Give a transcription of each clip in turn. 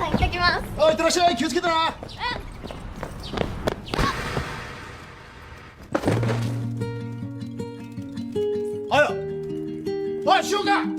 さん行ってきます。おい、いってらっしゃい。気をつけてな。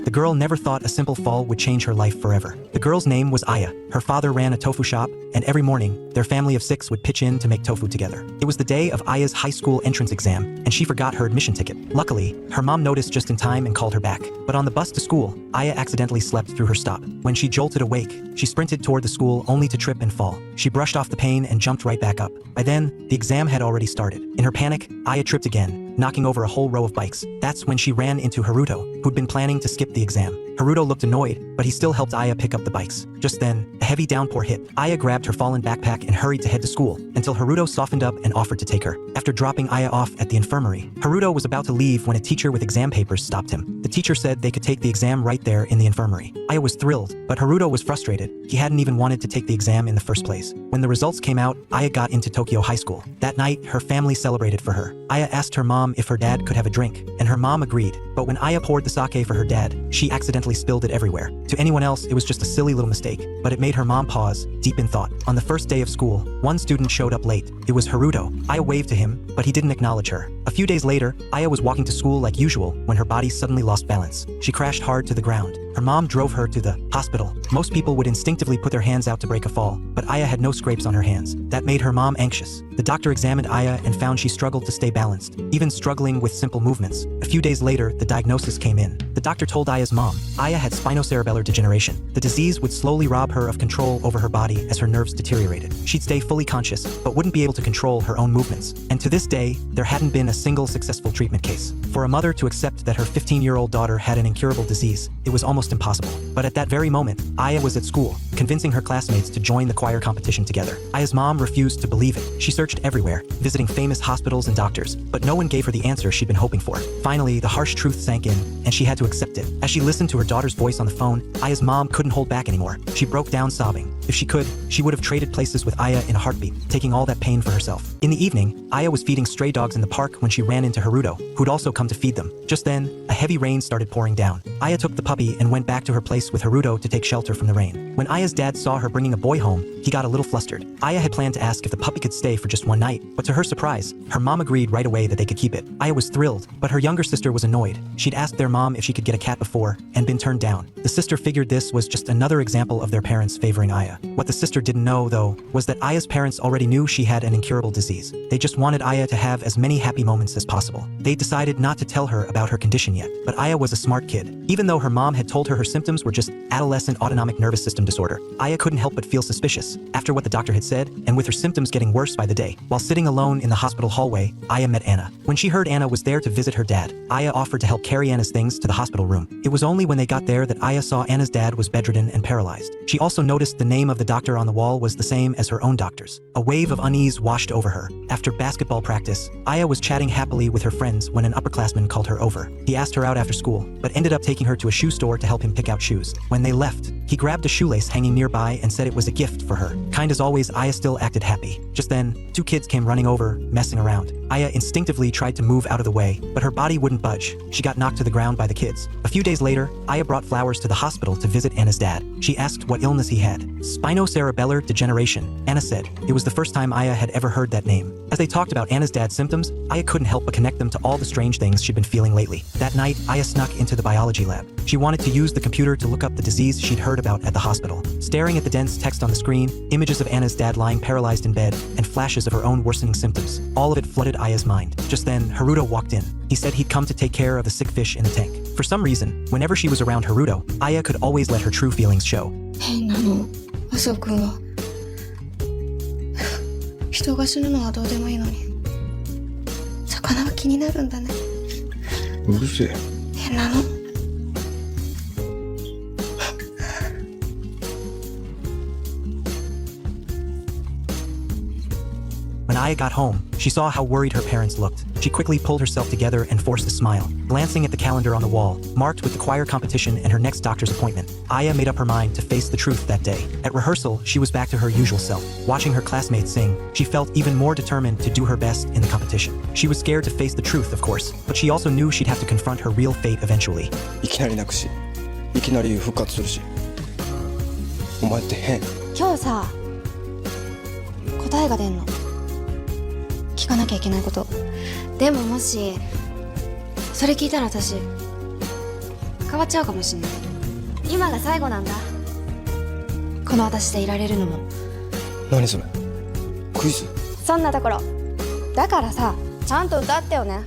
The girl never thought a simple fall would change her life forever. The girl's name was Aya. Her father ran a tofu shop, and every morning, their family of 6 would pitch in to make tofu together. It was the day of Aya's high school entrance exam, and she forgot her admission ticket. Luckily, her mom noticed just in time and called her back. But on the bus to school, Aya accidentally slept through her stop. When she jolted awake, she sprinted toward the school only to trip and fall. She brushed off the pain and jumped right back up. By then, the exam had already started. In her panic, Aya tripped again, knocking over a whole row of bikes. That's when she ran into Haruto, who'd been planning to skip the exam. Haruto looked annoyed, but he still helped Aya pick up the bikes. Just then, a heavy downpour hit. Aya grabbed her fallen backpack and hurried to head to school, until Haruto softened up and offered to take her. After dropping Aya off at the infirmary, Haruto was about to leave when a teacher with exam papers stopped him. The teacher said they could take the exam right there in the infirmary. Aya was thrilled, but Haruto was frustrated. He hadn't even wanted to take the exam in the first place. When the results came out, Aya got into Tokyo High School. That night, her family celebrated for her. Aya asked her mom if her dad could have a drink, and her mom agreed. But when Aya poured the sake for her dad, she accidentally spilled it everywhere. To anyone else, it was just a silly little mistake, but it made her mom pause, deep in thought. On the first day of school, one student showed up late. It was Haruto. Aya waved to him, but he didn't acknowledge her. A few days later, Aya was walking to school like usual when her body suddenly lost balance. She crashed hard to the ground. Her mom drove her to the hospital. Most people would instinctively put their hands out to break a fall, but Aya had no scrapes on her hands. That made her mom anxious. The doctor examined Aya and found she struggled to stay balanced, even struggling with simple movements. A few days later, the diagnosis came in. The doctor told Aya's mom, Aya had spinocerebellar degeneration. The disease would slowly rob her of control over her body as her nerves deteriorated. She'd stay fully conscious, but wouldn't be able to control her own movements. And to this day, there hadn't been a single successful treatment case. For a mother to accept that her 15-year-old daughter had an incurable disease, it was almost impossible. But at that very moment, Aya was at school, convincing her classmates to join the choir competition together. Aya's mom refused to believe it. She searched everywhere, visiting famous hospitals and doctors, but no one gave her the answer she'd been hoping for. Finally, the harsh truth sank in, and she had to accept it. As she listened to her daughter's voice on the phone, Aya's mom couldn't hold back anymore. She broke down sobbing. If she could, she would have traded places with Aya in a heartbeat, taking all that pain for herself. In the evening, Aya was feeding stray dogs in the park when she ran into Haruto, who'd also come to feed them. Just then, a heavy rain started pouring down. Aya took the puppy and went back to her place with Haruto to take shelter from the rain. When Aya's dad saw her bringing a boy home, he got a little flustered. Aya had planned to ask if the puppy could stay for just one night, but to her surprise, her mom agreed right away that they could keep it. Aya was thrilled, but her younger sister was annoyed. She'd asked their mom if she could get a cat before, and been turned down. The sister figured this was just another example of their parents favoring Aya. What the sister didn't know, though, was that Aya's parents already knew she had an incurable disease. They just wanted Aya to have as many happy moments as possible. They decided not to tell her about her condition yet, but Aya was a smart kid. Even though her mom had told her symptoms were just adolescent autonomic nervous system disorder, Aya couldn't help but feel suspicious after what the doctor had said, and with her symptoms getting worse by the day. While sitting alone in the hospital hallway, Aya met Anna. When she heard Anna was there to visit her dad, Aya offered to help carry Anna's things to the hospital room. It was only when they got there that Aya saw Anna's dad was bedridden and paralyzed. She also noticed the name of the doctor on the wall was the same as her own doctor's. A wave of unease washed over her. After basketball practice, Aya was chatting happily with her friends when an upperclassman called her over. He asked her out after school, but ended up taking her to a shoe store to help him pick out shoes. When they left, he grabbed a shoelace hanging nearby and said it was a gift for her. Kind as always, Aya still acted happy. Just then, 2 kids came running over, messing around. Aya instinctively tried to move out of the way, but her body wouldn't budge. She got knocked to the ground by the kids. A few days later, Aya brought flowers to the hospital to visit Anna's dad. She asked what illness he had. Spinocerebellar degeneration, Anna said. It was the first time Aya had ever heard that name. As they talked about Anna's dad's symptoms, Aya couldn't help but connect them to all the strange things she'd been feeling lately. That night, Aya snuck into the biology lab. She wanted to use the computer to look up the disease she'd heard about at the hospital. Staring at the dense text on the screen, images of Anna's dad lying paralyzed in bed, and flashes of her own worsening symptoms. All of it flooded Aya's mind. Just then, Haruto walked in. He said he'd come to take care of the sick fish in the tank. For some reason, whenever she was around Haruto, Aya could always let her true feelings show. 変なの、麻生君は。人が死ぬのはどうでもいいのに、魚は気になるんだね。うるせえ。変なの。When Aya got home, she saw how worried her parents looked. She quickly pulled herself together and forced a smile. Glancing at the calendar on the wall, marked with the choir competition and her next doctor's appointment, Aya made up her mind to face the truth that day. At rehearsal, she was back to her usual self. Watching her classmates sing, she felt even more determined to do her best in the competition. She was scared to face the truth, of course, but she also knew she'd have to confront her real fate eventually. いきなり泣くし、いきなり復活するし、お前って変。今日さ答えが出んの。聞かなきゃいけないこと。でももしそれ聞いたら私変わっちゃうかもしんない。今が最後なんだ。この私でいられるのも。何それ、クイズ？そんなところだからさ、ちゃんと歌ってよね。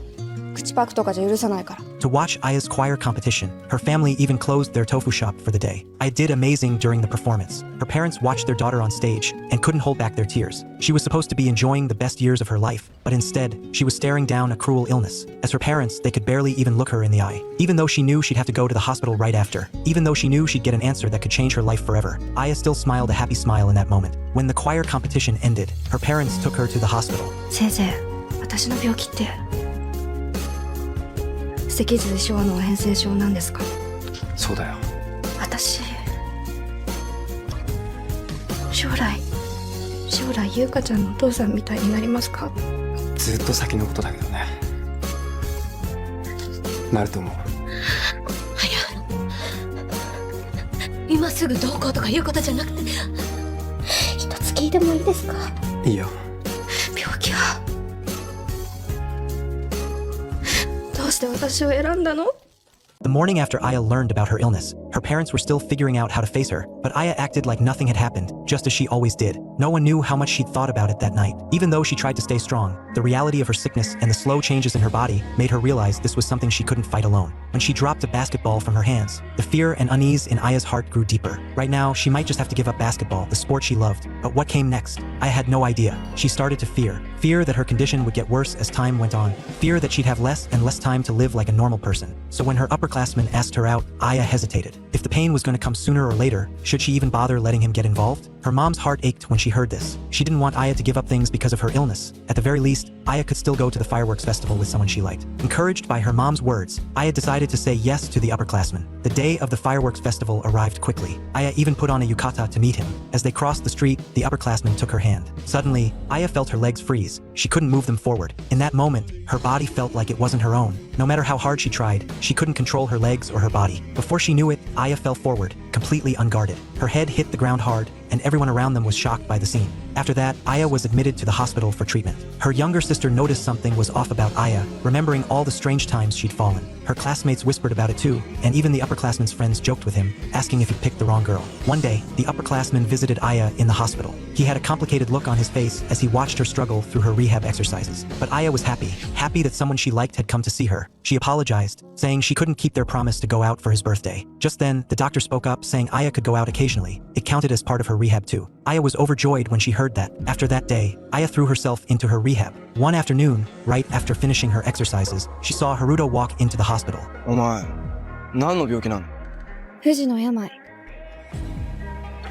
口パクとかじゃ許さないから。 To watch Aya's choir competition, her family even closed their tofu shop for the day. Aya did amazing during the performance. Her parents watched their daughter on stage and couldn't hold back their tears. She was supposed to be enjoying the best years of her life, but instead, she was staring down a cruel illness. As her parents, they could barely even look her in the eye. Even though she knew she'd have to go to the hospital right after, even though she knew she'd get an answer that could change her life forever, Aya still smiled a happy smile in that moment. When the choir competition ended, her parents took her to the hospital. 先生、私の病気って脊髄小脳変性症なんですか？そうだよ。私将来優香ちゃんのお父さんみたいになりますか？ずっと先のことだけどね。なると思う。今すぐどうこうとかいうことじゃなくて、一つ聞いてもいいですか？いいよ。病気はどうして私を選んだの？ The morning after Aya learned about her illness, her parents were still figuring out how to face her, but Aya acted like nothing had happened, just as she always did. No one knew how much she'd thought about it that night. Even though she tried to stay strong, the reality of her sickness and the slow changes in her body made her realize this was something she couldn't fight alone. When she dropped a basketball from her hands, the fear and unease in Aya's heart grew deeper. Right now, she might just have to give up basketball, the sport she loved. But what came next? Aya had no idea. She started to fear. Fear that her condition would get worse as time went on. Fear that she'd have less and less time to live like a normal person. So when her upperclassmen asked her out, Aya hesitated. If the pain was going to come sooner or later, should she even bother letting him get involved? Her mom's heart ached when she heard this. She didn't want Aya to give up things because of her illness. At the very least, Aya could still go to the fireworks festival with someone she liked. Encouraged by her mom's words, Aya decided to say yes to the upperclassmen. The day of the fireworks festival arrived quickly. Aya even put on a yukata to meet him. As they crossed the street, the upperclassman took her hand. Suddenly, Aya felt her legs freeze. She couldn't move them forward. In that moment, her body felt like it wasn't her own. No matter how hard she tried, she couldn't control her legs or her body. Before she knew it, Aya fell forward, completely unguarded. Her head hit the ground hard, and everyone around them was shocked by the scene. After that, Aya was admitted to the hospital for treatment. Her younger sister noticed something was off about Aya, remembering all the strange times she'd fallen. Her classmates whispered about it too, and even the upperclassmen's friends joked with him, asking if he picked the wrong girl. One day, the upperclassman visited Aya in the hospital. He had a complicated look on his face as he watched her struggle through her rehab exercises. But Aya was happy that someone she liked had come to see her. She apologized, saying she couldn't keep their promise to go out for his birthday. Just then, the doctor spoke up, saying Aya could go out occasionally. It counted as part of her rehab too. Aya was overjoyed when she heard that. After that day, Aya threw herself into her rehab. One afternoon, right after finishing her exercises, she saw Haruto walk into the hospital. お前、何の病気なの？不治の病。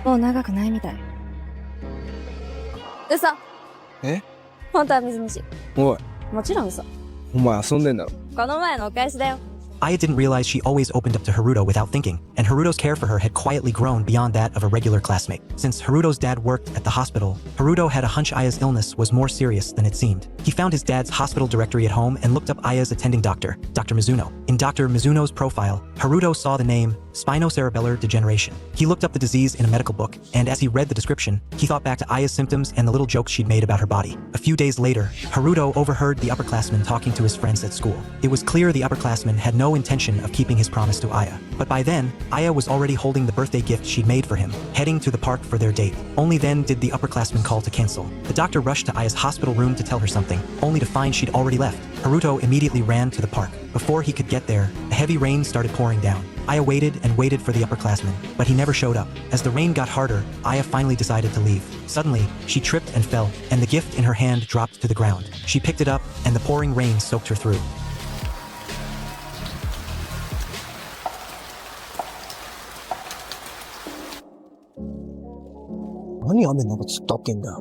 もう長くないみたい。嘘。え？本当は水虫。おい、もちろん嘘。お前遊んでんだろ。この前のお返しだよ。Aya didn't realize she always opened up to Haruto without thinking, and Haruto's care for her had quietly grown beyond that of a regular classmate. Since Haruto's dad worked at the hospital, Haruto had a hunch Aya's illness was more serious than it seemed. He found his dad's hospital directory at home and looked up Aya's attending doctor, Dr. Mizuno. In Dr. Mizuno's profile, Haruto saw the name spinocerebellar degeneration. He looked up the disease in a medical book, and as he read the description, he thought back to Aya's symptoms and the little jokes she'd made about her body. A few days later, Haruto overheard the upperclassman talking to his friends at school. It was clear the upperclassman had no intention of keeping his promise to Aya. But by then, Aya was already holding the birthday gift she'd made for him, heading to the park for their date. Only then did the upperclassman call to cancel. The doctor rushed to Aya's hospital room to tell her something, only to find she'd already left. Haruto immediately ran to the park. Before he could get there, a heavy rain started pouring down. Aya waited and waited for the upperclassman, but he never showed up. As the rain got harder, Aya finally decided to leave. Suddenly, she tripped and fell, and the gift in her hand dropped to the ground. She picked it up, and the pouring rain soaked her through. 何雨の中突っ立ってんだよ。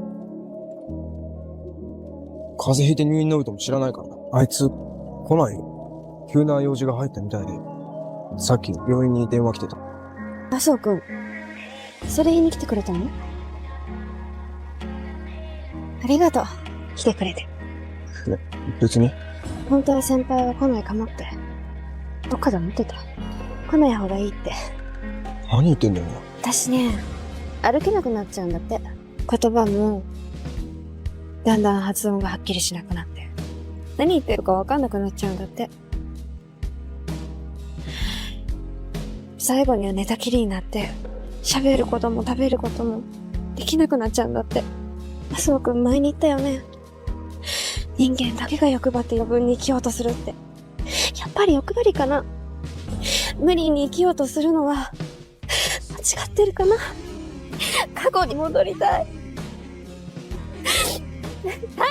風邪ひいて入院のるとも知らないからな。あいつ、来ないよ。急な用事が入ったみたいで。さっき病院に電話来てた。麻生くん、それ言いに来てくれたの？ありがとう、来てくれて。別に。本当は先輩は来ないかもって。どっかで思ってた。来ない方がいいって。何言ってんだよ。私ね、歩けなくなっちゃうんだって。言葉もだんだん発音がはっきりしなくなって、何言ってるかわかんなくなっちゃうんだって。最後には寝たきりになって、喋ることも食べることもできなくなっちゃうんだって。麻生くん前に言ったよね。人間だけが欲張って余分に生きようとするって。やっぱり欲張りかな。無理に生きようとするのは間違ってるかな。過去に戻りたい。タイムマ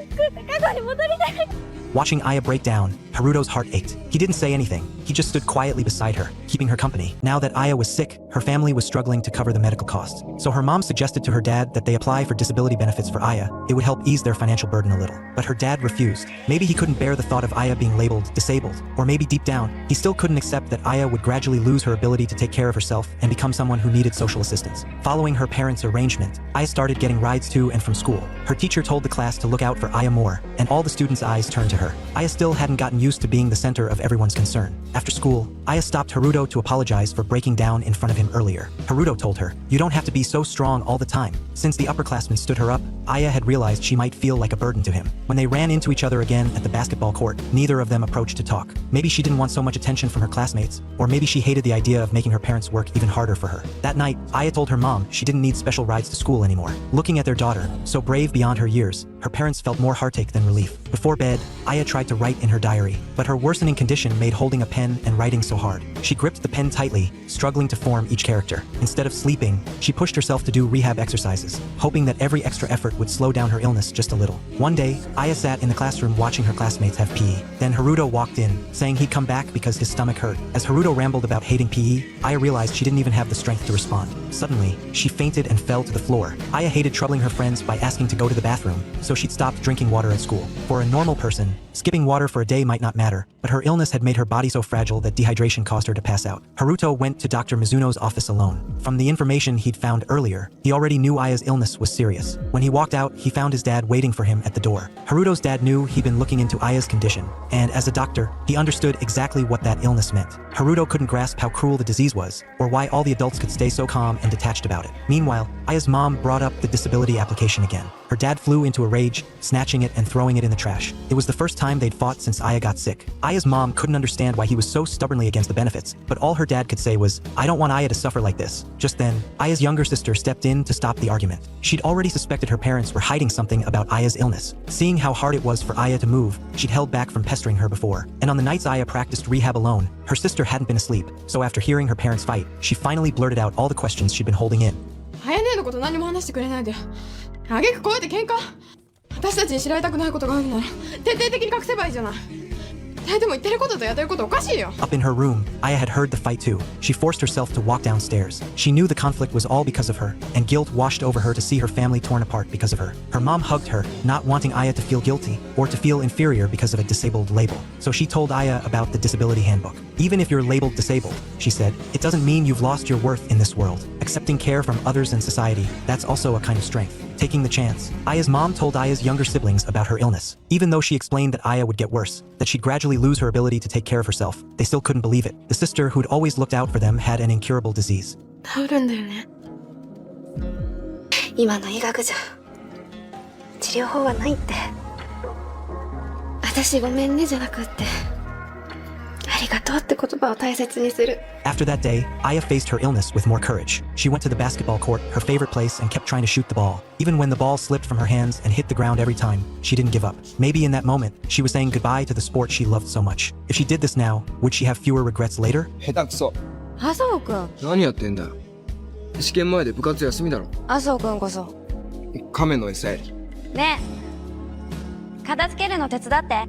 シン作って過去に戻りたい。Watching Aya break down, Haruto's heart ached. He didn't say anything. He just stood quietly beside her, keeping her company. Now that Aya was sick, her family was struggling to cover the medical costs. So her mom suggested to her dad that they apply for disability benefits for Aya. It would help ease their financial burden a little. But her dad refused. Maybe he couldn't bear the thought of Aya being labeled disabled. Or maybe deep down, he still couldn't accept that Aya would gradually lose her ability to take care of herself and become someone who needed social assistance. Following her parents' arrangement, Aya started getting rides to and from school. Her teacher told the class to look out for Aya more, and all the students' eyes turned to her. Aya still hadn't gotten used to being the center of everyone's concern. After school, Aya stopped Haruto to apologize for breaking down in front of him earlier. Haruto told her, "You don't have to be so strong all the time." Since the upperclassmen stood her up, Aya had realized she might feel like a burden to him. When they ran into each other again at the basketball court, neither of them approached to talk. Maybe she didn't want so much attention from her classmates, or maybe she hated the idea of making her parents work even harder for her. That night, Aya told her mom she didn't need special rides to school anymore. Looking at their daughter, so brave beyond her years, her parents felt more heartache than relief. Before bed, Aya tried to write in her diary, but her worsening condition made holding a pen and writing so hard. She gripped the pen tightly, struggling to form each character. Instead of sleeping, she pushed herself to do rehab exercises, hoping that every extra effort would slow down her illness just a little. One day, Aya sat in the classroom watching her classmates have PE. Then Haruto walked in, saying he'd come back because his stomach hurt. As Haruto rambled about hating PE, Aya realized she didn't even have the strength to respond. Suddenly, she fainted and fell to the floor. Aya hated troubling her friends by asking to go to the bathroom, so she'd stopped drinking water at school. For a normal person, skipping water for a day might not matter, but her illness had made her body so fragile that dehydration caused her to pass out. Haruto went to Dr. Mizuno's office alone. From the information he'd found earlier, he already knew Aya's illness was serious. When he walked out, he found his dad waiting for him at the door. Haruto's dad knew he'd been looking into Aya's condition, and as a doctor, he understood exactly what that illness meant. Haruto couldn't grasp how cruel the disease was, or why all the adults could stay so calm and detached about it. Meanwhile, Aya's mom brought up the disability application again. Her dad flew into a rage, snatching it and throwing it in the trash. It was the first time they'd fought since Aya got sick. Aya's mom couldn't understand why he was so stubbornly against the benefits, but all her dad could say was, "I don't want Aya to suffer like this." Just then, Aya's younger sister stepped in to stop the argument. She'd already suspected her parents were hiding something about Aya's illness. Seeing how hard it was for Aya to move, she'd held back from pestering her before. And on the nights Aya practiced rehab alone, her sister hadn't been asleep. So after hearing her parents fight, she finally blurted out all the questions she'd been holding in. あやねのこと何も話してくれないで。あげくこうやって喧嘩。私たちに知られたくないことがあるなら徹底的に隠せばいいじゃない。でも言ってることとやってることおかしいよ。Up in her room, Aya had heard the fight too. She forced herself to walk downstairs. She knew the conflict was all because of her, and guilt washed over her to see her family torn apart because of her. Her mom hugged her, not wanting Aya to feel guilty or to feel inferior because of a disabled label. So she told Aya about the disability handbook. Even if you're labeled disabled, she said, it doesn't mean you've lost your worth in this world. Accepting care from others and society, that's also a kind of strength. Taking the chance. Aya's mom told Aya's younger siblings about her illness. Even though she explained that Aya would get worse, that she'd gradually lose her ability to take care of herself, they still couldn't believe it. The sister who'd always looked out for them had an incurable disease. 治るんだよね。今の医学じゃ治療法はないって。私ごめんねじゃなくって、ありがとうって言葉を大切にする。After that day, Aya faced her illness with more courage. She went to the basketball court, her favorite place, and kept trying to shoot the ball. Even when the ball slipped from her hands and hit the ground every time, she didn't give up. Maybe in that moment, she was saying goodbye to the sport she loved so much. If she did this now, would she have fewer regrets later? 下手くそ。麻生くん。何やってんだよ。試験前で部活休みだろ。麻生くんこそ。亀の餌やり。ねえ。片付けるの手伝って。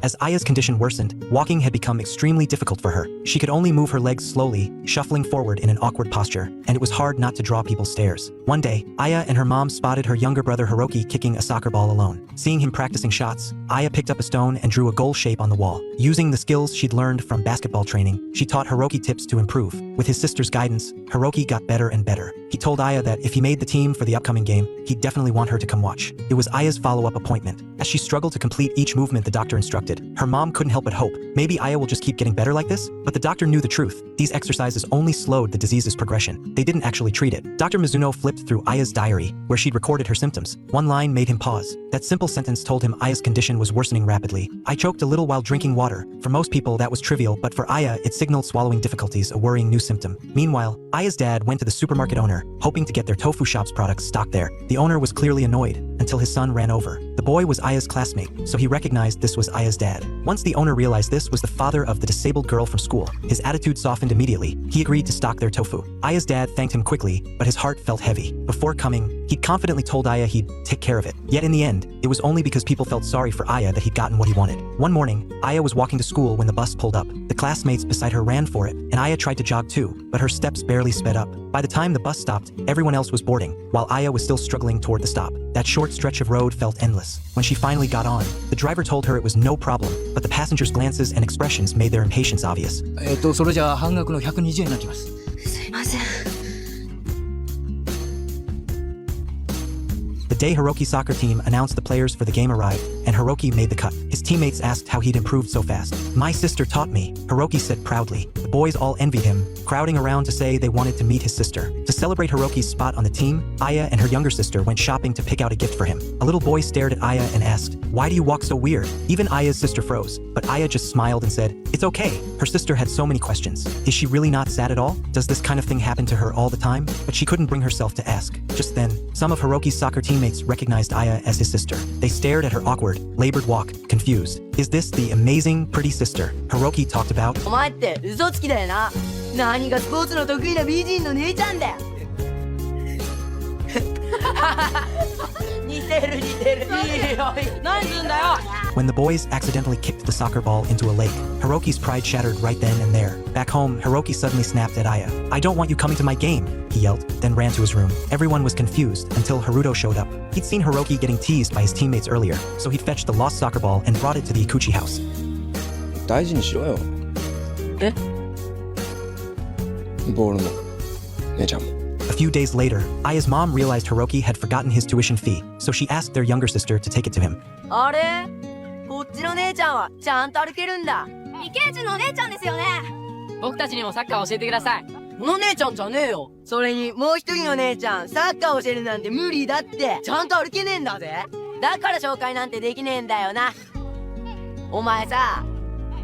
As Aya's condition worsened, walking had become extremely difficult for her. She could only move her legs slowly, shuffling forward in an awkward posture, and it was hard not to draw people's stares. One day, Aya and her mom spotted her younger brother Hiroki kicking a soccer ball alone. Seeing him practicing shots, Aya picked up a stone and drew a goal shape on the wall. Using the skills she'd learned from basketball training, she taught Hiroki tips to improve. With his sister's guidance, Hiroki got better and better. He told Aya that if he made the team for the upcoming game, he'd definitely want her to come watch. It was Aya's follow-up appointment. As she struggled to complete each movement the doctor instructed, expected, her mom couldn't help but hope, maybe Aya will just keep getting better like this? But the doctor knew the truth. These exercises only slowed the disease's progression. They didn't actually treat it. Dr. Mizuno flipped through Aya's diary, where she'd recorded her symptoms. One line made him pause. That simple sentence told him Aya's condition was worsening rapidly. I choked a little while drinking water. For most people, that was trivial, but for Aya, it signaled swallowing difficulties, a worrying new symptom. Meanwhile, Aya's dad went to the supermarket owner, hoping to get their tofu shop's products stocked there. The owner was clearly annoyed, until his son ran over. The boy was Aya's classmate, so he recognized this was Aya's dad. Once the owner realized this was the father of the disabled girl from school, his attitude softened immediately. He agreed to stock their tofu. Aya's dad thanked him quickly, but his heart felt heavy. Before coming, he'd confidently told Aya he'd take care of it. Yet in the end, it was only because people felt sorry for Aya that he'd gotten what he wanted. One morning, Aya was walking to school when the bus pulled up. The classmates beside her ran for it, and Aya tried to jog too, but her steps barely sped up. By the time the bus stopped, everyone else was boarding, while Aya was still struggling toward the stop. That short stretch of road felt endless. When she finally got on, the driver told her it was no problem, but the passengers' glances and expressions made their impatience obvious. それじゃあ半額の120円になります。すいません。 The day Hiroki's soccer team announced the players for the game arrived, and Hiroki made the cut. His teammates asked how he'd improved so fast. My sister taught me, Hiroki said proudly. The boys all envied him, crowding around to say they wanted to meet his sister. To celebrate Hiroki's spot on the team, Aya and her younger sister went shopping to pick out a gift for him. A little boy stared at Aya and asked, "Why do you walk so weird?" Even Aya's sister froze, but Aya just smiled and said, "It's okay." Her sister had so many questions. Is she really not sad at all? Does this kind of thing happen to her all the time? But she couldn't bring herself to ask. Just then, some of Hiroki's soccer teammates recognized Aya as his sister. They stared at her awkward, labored walk, confused. Is this the amazing, pretty sister Hiroki talked about? お前って嘘つきだよな。何がスポーツの得意な美人の姉ちゃんだよ。似てる似てる。いいよ。何すんだよ。 When the boys accidentally kicked the soccer ball into a lake, Hiroki's pride shattered right then and there. Back home, Hiroki suddenly snapped at Aya. "I don't want you coming to my game," he yelled, then ran to his room. Everyone was confused until Haruto showed up. He'd seen Hiroki getting teased by his teammates earlier, so he'd fetched the lost soccer ball and brought it to the Ikuchi house. 大事にしろよ。え？ボールも、姉ちゃんも。A few days later, Aya's mom realized Hiroki had forgotten his tuition fee, so she asked their younger sister to take it to him. あれ？こっちの姉ちゃんはちゃんと歩けるんだ。未経中のお姉ちゃんですよね。僕たちにもサッカー教えてください。この姉ちゃんじゃねえよ。それにもう一人の姉ちゃん、サッカー教えるなんて無理だって。ちゃんと歩けねえんだぜ。だから紹介なんてできねえんだよな。お前さ、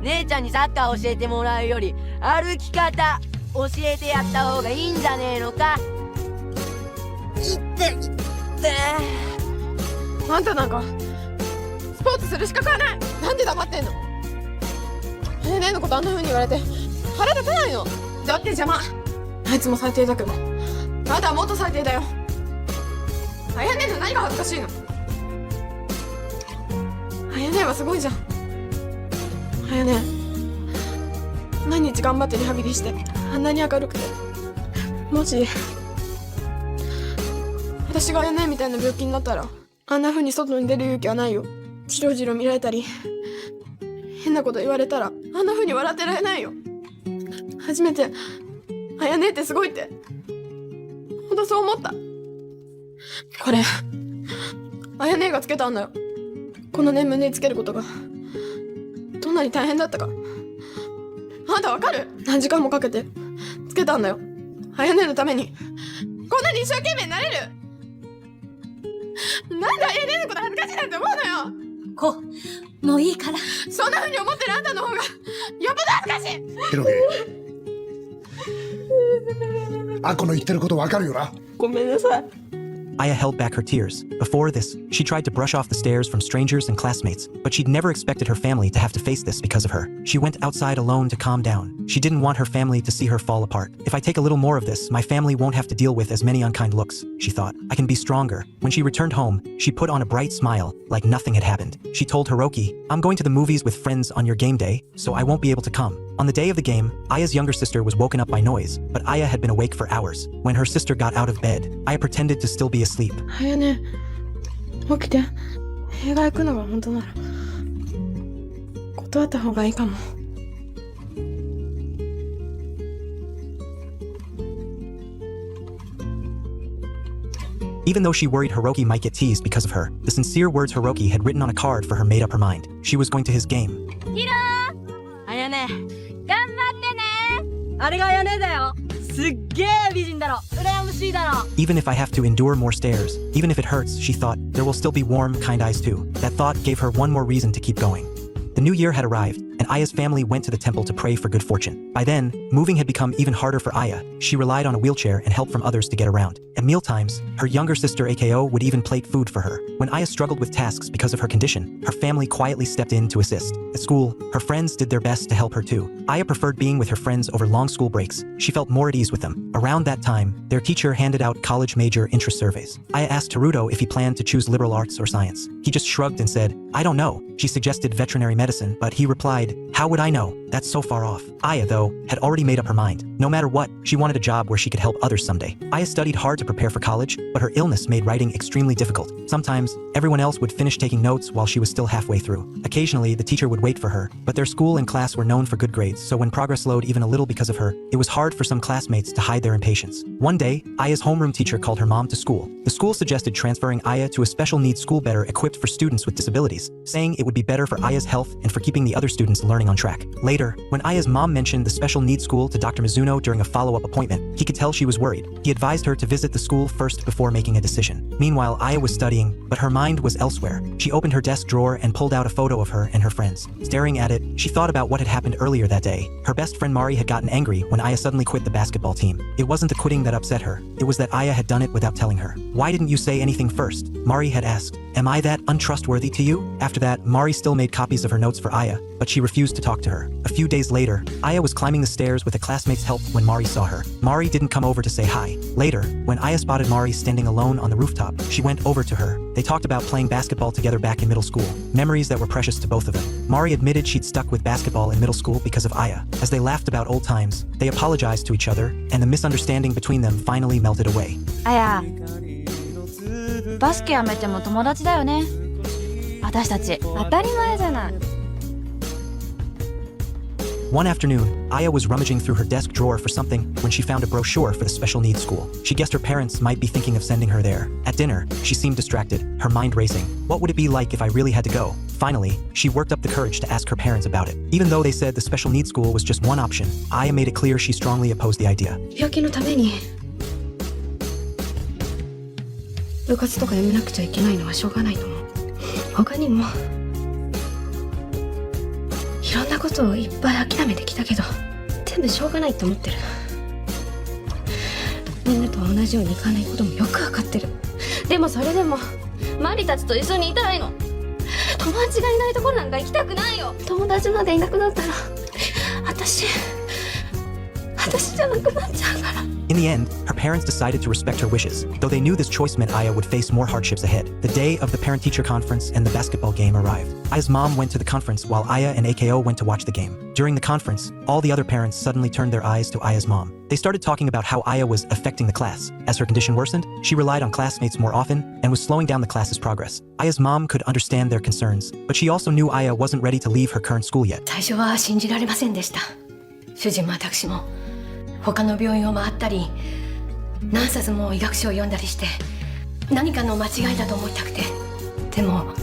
姉ちゃんにサッカー教えてもらうより歩き方教えてやった方がいいんじゃねえのか。いってあんたなんかスポーツする資格はない。なんで黙ってんの。ねえのことあんな風に言われて腹立たないの。だって邪魔。あいつも最低だけどあなたはもっと最低だよ。あやねえの何が恥ずかしいの。あやねえはすごいじゃん。あやねえ毎日頑張ってリハビリしてあんなに明るくて、もし私があやねえみたいな病気になったらあんな風に外に出る勇気はないよ。じろじろ見られたり変なこと言われたらあんな風に笑ってられないよ。初めてあやねえってすごいってほんとそう思った。これあやねえがつけたんだよ。このね胸につけることがどんなに大変だったかあんたわかる。何時間もかけてつけたんだよ。あやねえのためにこんなに一生懸命になれる。なんであやねえのこと恥ずかしいなんて思うのよ。こう、もういいから。そんな風に思ってるあんたの方がよっぽど恥ずかしい。ヒロキ、アコの言ってることわかるよな。ごめんなさい。 Aya held back her tears. Before this, she tried to brush off the stares from strangers and classmates, but she'd never expected her family to have to face this because of her. She went outside alone to calm down. She didn't want her family to see her fall apart. If I take a little more of this, my family won't have to deal with as many unkind looks, she thought. I can be stronger. When she returned home, she put on a bright smile, like nothing had happened. She told Hiroki, "I'm going to the movies with friends on your game day, so I won't be able to come." On the day of the game, Aya's younger sister was woken up by noise, but Aya had been awake for hours. When her sister got out of bed, Aya pretended to still be asleep. あやね起きて。映画行くのが本当なら断った方がいいかも。Even though she worried Hiroki might get teased because of her, the sincere words Hiroki had written on a card for her made up her mind. She was going to his game. あやね頑張ってねあれがあやねだよすっげえ美人だろ羨ましいだろ Even if I have to endure more stares, even if it hurts, she thought, there will still be warm, kind eyes too. That thought gave her one more reason to keep going. The new year had arrived, and Aya's family went to the temple to pray for good fortune. By then, moving had become even harder for Aya. She relied on a wheelchair and help from others to get around. At mealtimes, her younger sister AKO would even plate food for her. When Aya struggled with tasks because of her condition, her family quietly stepped in to assist. At school, her friends did their best to help her too. Aya preferred being with her friends over long school breaks. She felt more at ease with them. Around that time, their teacher handed out college major interest surveys. Aya asked Haruto if he planned to choose liberal arts or science. He just shrugged and said, I don't know. She suggested veterinary medicine, but he replied, how would I know? That's so far off. Aya, though, had already made up her mind. No matter what, she wanted a job where she could help others someday. Aya studied hard to prepare for college, but her illness made writing extremely difficult. Sometimes, everyone else would finish taking notes while she was still halfway through. Occasionally, the teacher would wait for her, but their school and class were known for good grades, so when progress slowed even a little because of her, it was hard for some classmates to hide their impatience. One day, Aya's homeroom teacher called her mom to school. The school suggested transferring Aya to a special needs school better equipped for students with disabilities, saying it would be better for Aya's health and for keeping the other students learning on track. Later, when Aya's mom mentioned the special needs school to Dr. Mizuno during a follow-up appointment, he could tell she was worried. He advised her to visit the school first before making a decision. Meanwhile, Aya was studying, but her mind was elsewhere. She opened her desk drawer and pulled out a photo of her and her friends. Staring at it, she thought about what had happened earlier that day. Her best friend Mari had gotten angry when Aya suddenly quit the basketball team. It wasn't the quitting that upset her. It was that Aya had done it without telling her. Why didn't you say anything first? Mari had asked. Am I that untrustworthy to you? After that, Mari still made copies of her notes for Aya, but she refused to talk to her. A few days later, Aya was climbing the stairs with a classmate's help when Mari saw her. Mari didn't come over to say hi. Later, when Aya spotted Mari standing alone on the rooftop, she went over to her. They talked about playing basketball together back in middle school, memories that were precious to both of them. Mari admitted she'd stuck with basketball in middle school because of Aya. As they laughed about old times, they apologized to each other, and the misunderstanding between them finally melted away. あやバスケやめても友達だよね私たち当たり前じゃない One afternoon, Aya was rummaging through her desk drawer for something when she found a brochure for the special needs school. She guessed her parents might be thinking of sending her there. At dinner, she seemed distracted, her mind racing. What would it be like if I really had to go? Finally, she worked up the courage to ask her parents about it. Even though they said the special needs school was just one option, Aya made it clear she strongly opposed the idea. 病気のために部活とかやめなくちゃいけないのはしょうがないと思う。他にもいろんなことをいっぱい諦めてきたけど全部しょうがないと思ってる。みんなとは同じようにいかないこともよくわかってる。でもそれでもマリたちと一緒にいたいの。友達がいないところなんか行きたくないよ。友達までいなくなったら私じゃなくなっちゃうから。In the end, her parents decided to respect her wishes, though they knew this choice meant Aya would face more hardships ahead. The day of the parent-teacher conference and the basketball game arrived. Aya's mom went to the conference while Aya and AKO went to watch the game. During the conference, all the other parents suddenly turned their eyes to Aya's mom. They started talking about how Aya was affecting the class. As her condition worsened, she relied on classmates more often and was slowing down the class's progress. Aya's mom could understand their concerns, but she also knew Aya wasn't ready to leave her current school yet. 最初は信じられませんでした。主人も私も他の病院を回ったり何冊も医学書を読んだりして何かの間違いだと思いたくて。でも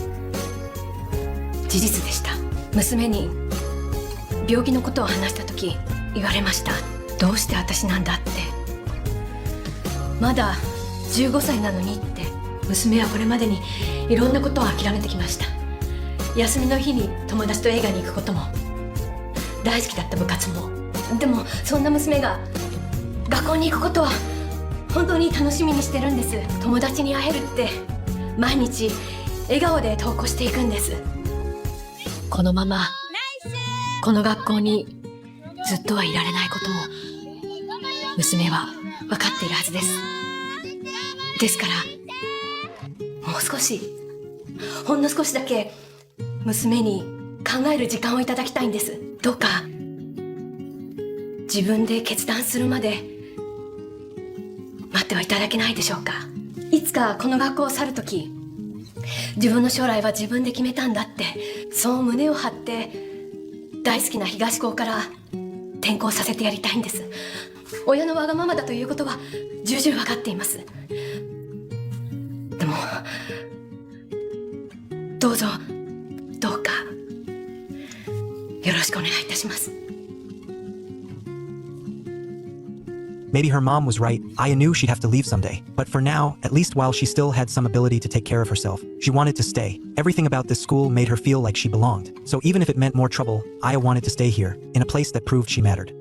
事実でした。娘に病気のことを話した時言われました。どうして私なんだって。まだ15歳なのにって。娘はこれまでにいろんなことを諦めてきました。休みの日に友達と映画に行くことも大好きだった部活も。でもそんな娘が学校に行くことは本当に楽しみにしてるんです。友達に会えるって毎日笑顔で登校していくんです。このままこの学校にずっとはいられないことも娘は分かっているはずです。ですからもう少しほんの少しだけ娘に考える時間をいただきたいんです。どうか自分で決断するまで待ってはいただけないでしょうか。いつかこの学校を去るとき自分の将来は自分で決めたんだってそう胸を張って大好きな東高から転校させてやりたいんです。親のわがままだということは重々分かっています。どうぞどうかよろしくお願いいたします。 Maybe her mom was right. Aya knew she'd have to leave someday. But for now, at least while she still had some ability to take care of herself, she wanted to stay. Everything about this school made her feel like she belonged. So even if it meant more trouble, Aya wanted to stay here, in a place that proved she mattered.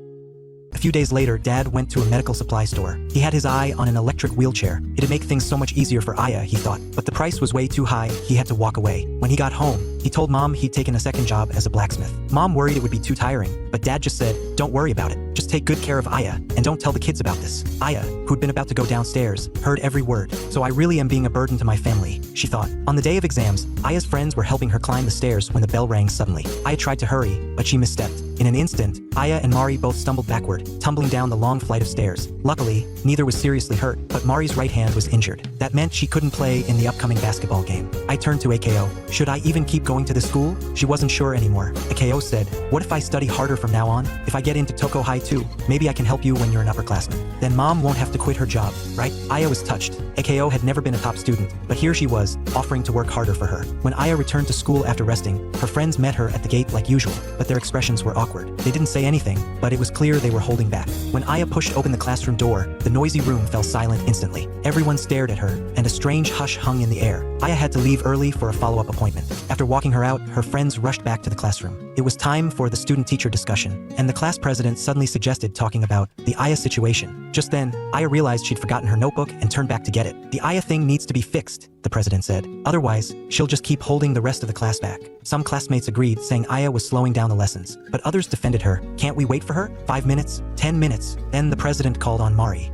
A few days later, Dad went to a medical supply store. He had his eye on an electric wheelchair. It'd make things so much easier for Aya, he thought. But the price was way too high, he had to walk away. When he got home, he told Mom he'd taken a second job as a blacksmith. Mom worried it would be too tiring, but Dad just said, "Don't worry about it. Just take good care of Aya, and don't tell the kids about this." Aya, who'd been about to go downstairs, heard every word. "So I really am being a burden to my family," she thought. On the day of exams, Aya's friends were helping her climb the stairs when the bell rang suddenly. Aya tried to hurry, but she misstepped. In an instant, Aya and Mari both stumbled backward, tumbling down the long flight of stairs. Luckily, neither was seriously hurt, but Mari's right hand was injured. That meant she couldn't play in the upcoming basketball game. I turned to AKO. "Should I even keep going to the school?" She wasn't sure anymore. AKO said, "What if I study harder from now on? If I get into Toko High too, maybe I can help you when you're an upperclassman. Then Mom won't have to quit her job, right?" Aya was touched. AKO had never been a top student, but here she was, offering to work harder for her. When Aya returned to school after resting, her friends met her at the gate like usual, but their expressions were awkward. They didn't say anything, but it was clear they were holding back. When Aya pushed open the classroom door, the noisy room fell silent instantly. Everyone stared at her, and a strange hush hung in the air. Aya had to leave early for a follow-up appointment. After walking her out, her friends rushed back to the classroom. It was time for the student-teacher discussion, and the class president suddenly suggested talking about the Aya situation. Just then, Aya realized she'd forgotten her notebook and turned back to get it. "The Aya thing needs to be fixed," the president said. "Otherwise, she'll just keep holding the rest of the class back." Some classmates agreed, saying Aya was slowing down the lessons, but others defended her. "Can't we wait for her? 5 minutes? 10 minutes?" Then the president called on Mari.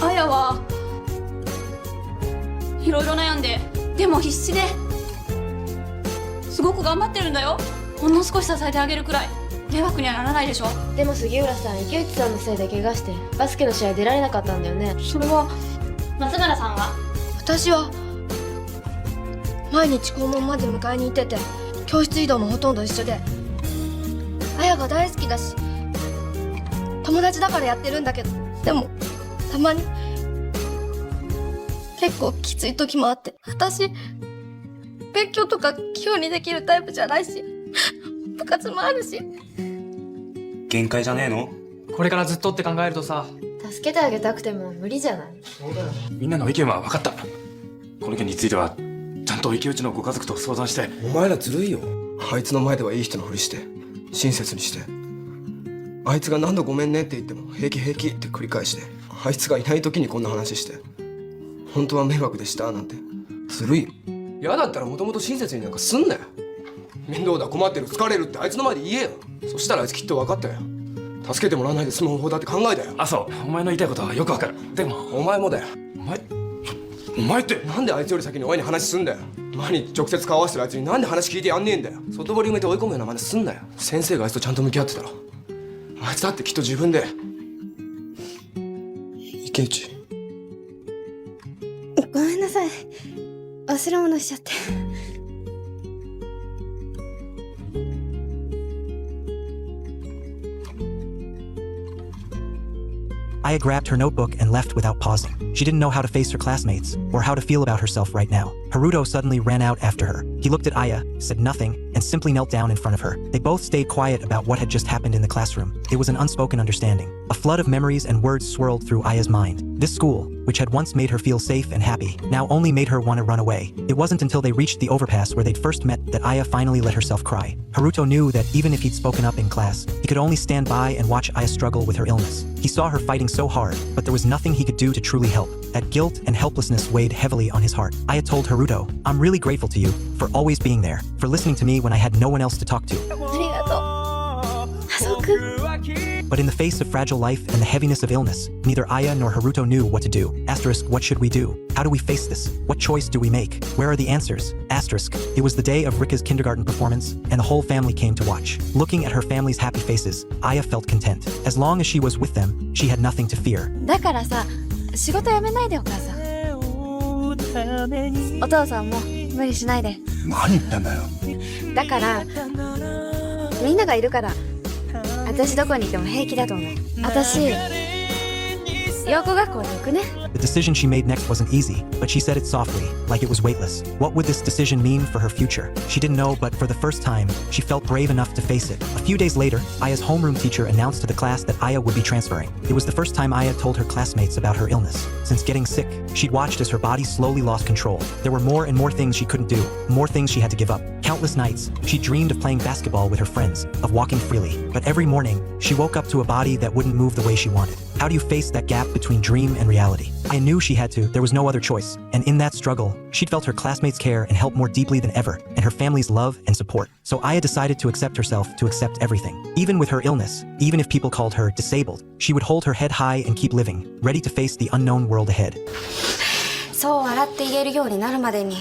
あやはいろいろ悩んで、でも必死ですごく頑張ってるんだよ。ほんの少し支えてあげるくらい迷惑にはならないでしょ。でも杉浦さん、池内さんのせいで怪我してバスケの試合出られなかったんだよね。それは松村さんは？私は毎日校門まで迎えに行ってて、教室移動もほとんど一緒で、あやが大好きだし友達だからやってるんだけど、でもたまに結構きつい時もあって、私勉強とか器用にできるタイプじゃないし、部活もあるし。限界じゃねえの？これからずっとって考えるとさ、助けてあげたくても無理じゃない？みんなの意見は分かった。この件についてはちゃんと池内のご家族と相談して。お前らずるいよ。あいつの前ではいい人のふりして親切にして、あいつが何度ごめんねって言っても平気平気って繰り返して、あいつがいない時にこんな話して、本当は迷惑でしたなんてずるいよ。嫌だったらもともと親切になんかすんなよ。面倒だ、困ってる、疲れるってあいつの前で言えよ。そしたらあいつきっと分かったよ。助けてもらわないで済む方法だって考えたよ。あ、そう、お前の言いたいことはよく分かる。でもお前もだよ。お前ってなんであいつより先に親に話すんだよ。毎日直接顔合わせてるあいつになんで話聞いてやんねえんだよ。外堀埋めて追い込むような真似すんなよ。先生があいつとちゃんと向き合ってたろ。あいつだってきっと自分で。池内、ごめんなさい、忘れ物しちゃって。Aya grabbed her notebook and left without pausing. She didn't know how to face her classmates, or how to feel about herself right now. Haruto suddenly ran out after her. He looked at Aya, said nothing, and simply knelt down in front of her. They both stayed quiet about what had just happened in the classroom. It was an unspoken understanding. A flood of memories and words swirled through Aya's mind. This school, which had once made her feel safe and happy, now only made her want to run away. It wasn't until they reached the overpass where they'd first met that Aya finally let herself cry. Haruto knew that even if he'd spoken up in class, he could only stand by and watch Aya struggle with her illness. He saw her fighting so hard, but there was nothing he could do to truly help. That guilt and helplessness weighed heavily on his heart. Aya told Haruto, "I'm really grateful to you for always being there, for listening to me when I had no one else to talk to." ありがとう、マサオくん。 But in the face of fragile life and the heaviness of illness, neither Aya nor Haruto knew what to do. Asterisk, what should we do? How do we face this? What choice do we make? Where are the answers? Asterisk, it was the day of Rika's kindergarten performance, and the whole family came to watch. Looking at her family's happy faces, Aya felt content. As long as she was with them, she had nothing to fear. だからさ、仕事辞めないでお母さん。お父さんも無理しないで。何言ってんだよ。だからみんながいるから、私どこにいても平気だと思う。私陽子学校に行くね。 The decision she made next wasn't easy, but she said it softly, like it was weightless. What would this decision mean for her future? She didn't know, but for the first time, she felt brave enough to face it. A few days later, Aya's homeroom teacher announced to the class that Aya would be transferring. It was the first time Aya told her classmates about her illness. Since getting sick, she'd watched as her body slowly lost control. There were more and more things she couldn't do, more things she had to give up. Countless nights, she dreamed of playing basketball with her friends, of walking freely. But every morning, she woke up to a body that wouldn't move the way she wanted. How do you face that gap between dream and reality? Aya knew she had to, there was no other choice. And in that struggle, she'd felt her classmates' care and help more deeply than ever, and her family's love and support. So Aya decided to accept herself, to accept everything. Even with her illness, even if people called her disabled, she would hold her head high and keep living, ready to face the unknown world ahead. そう笑って言えるようになるまでに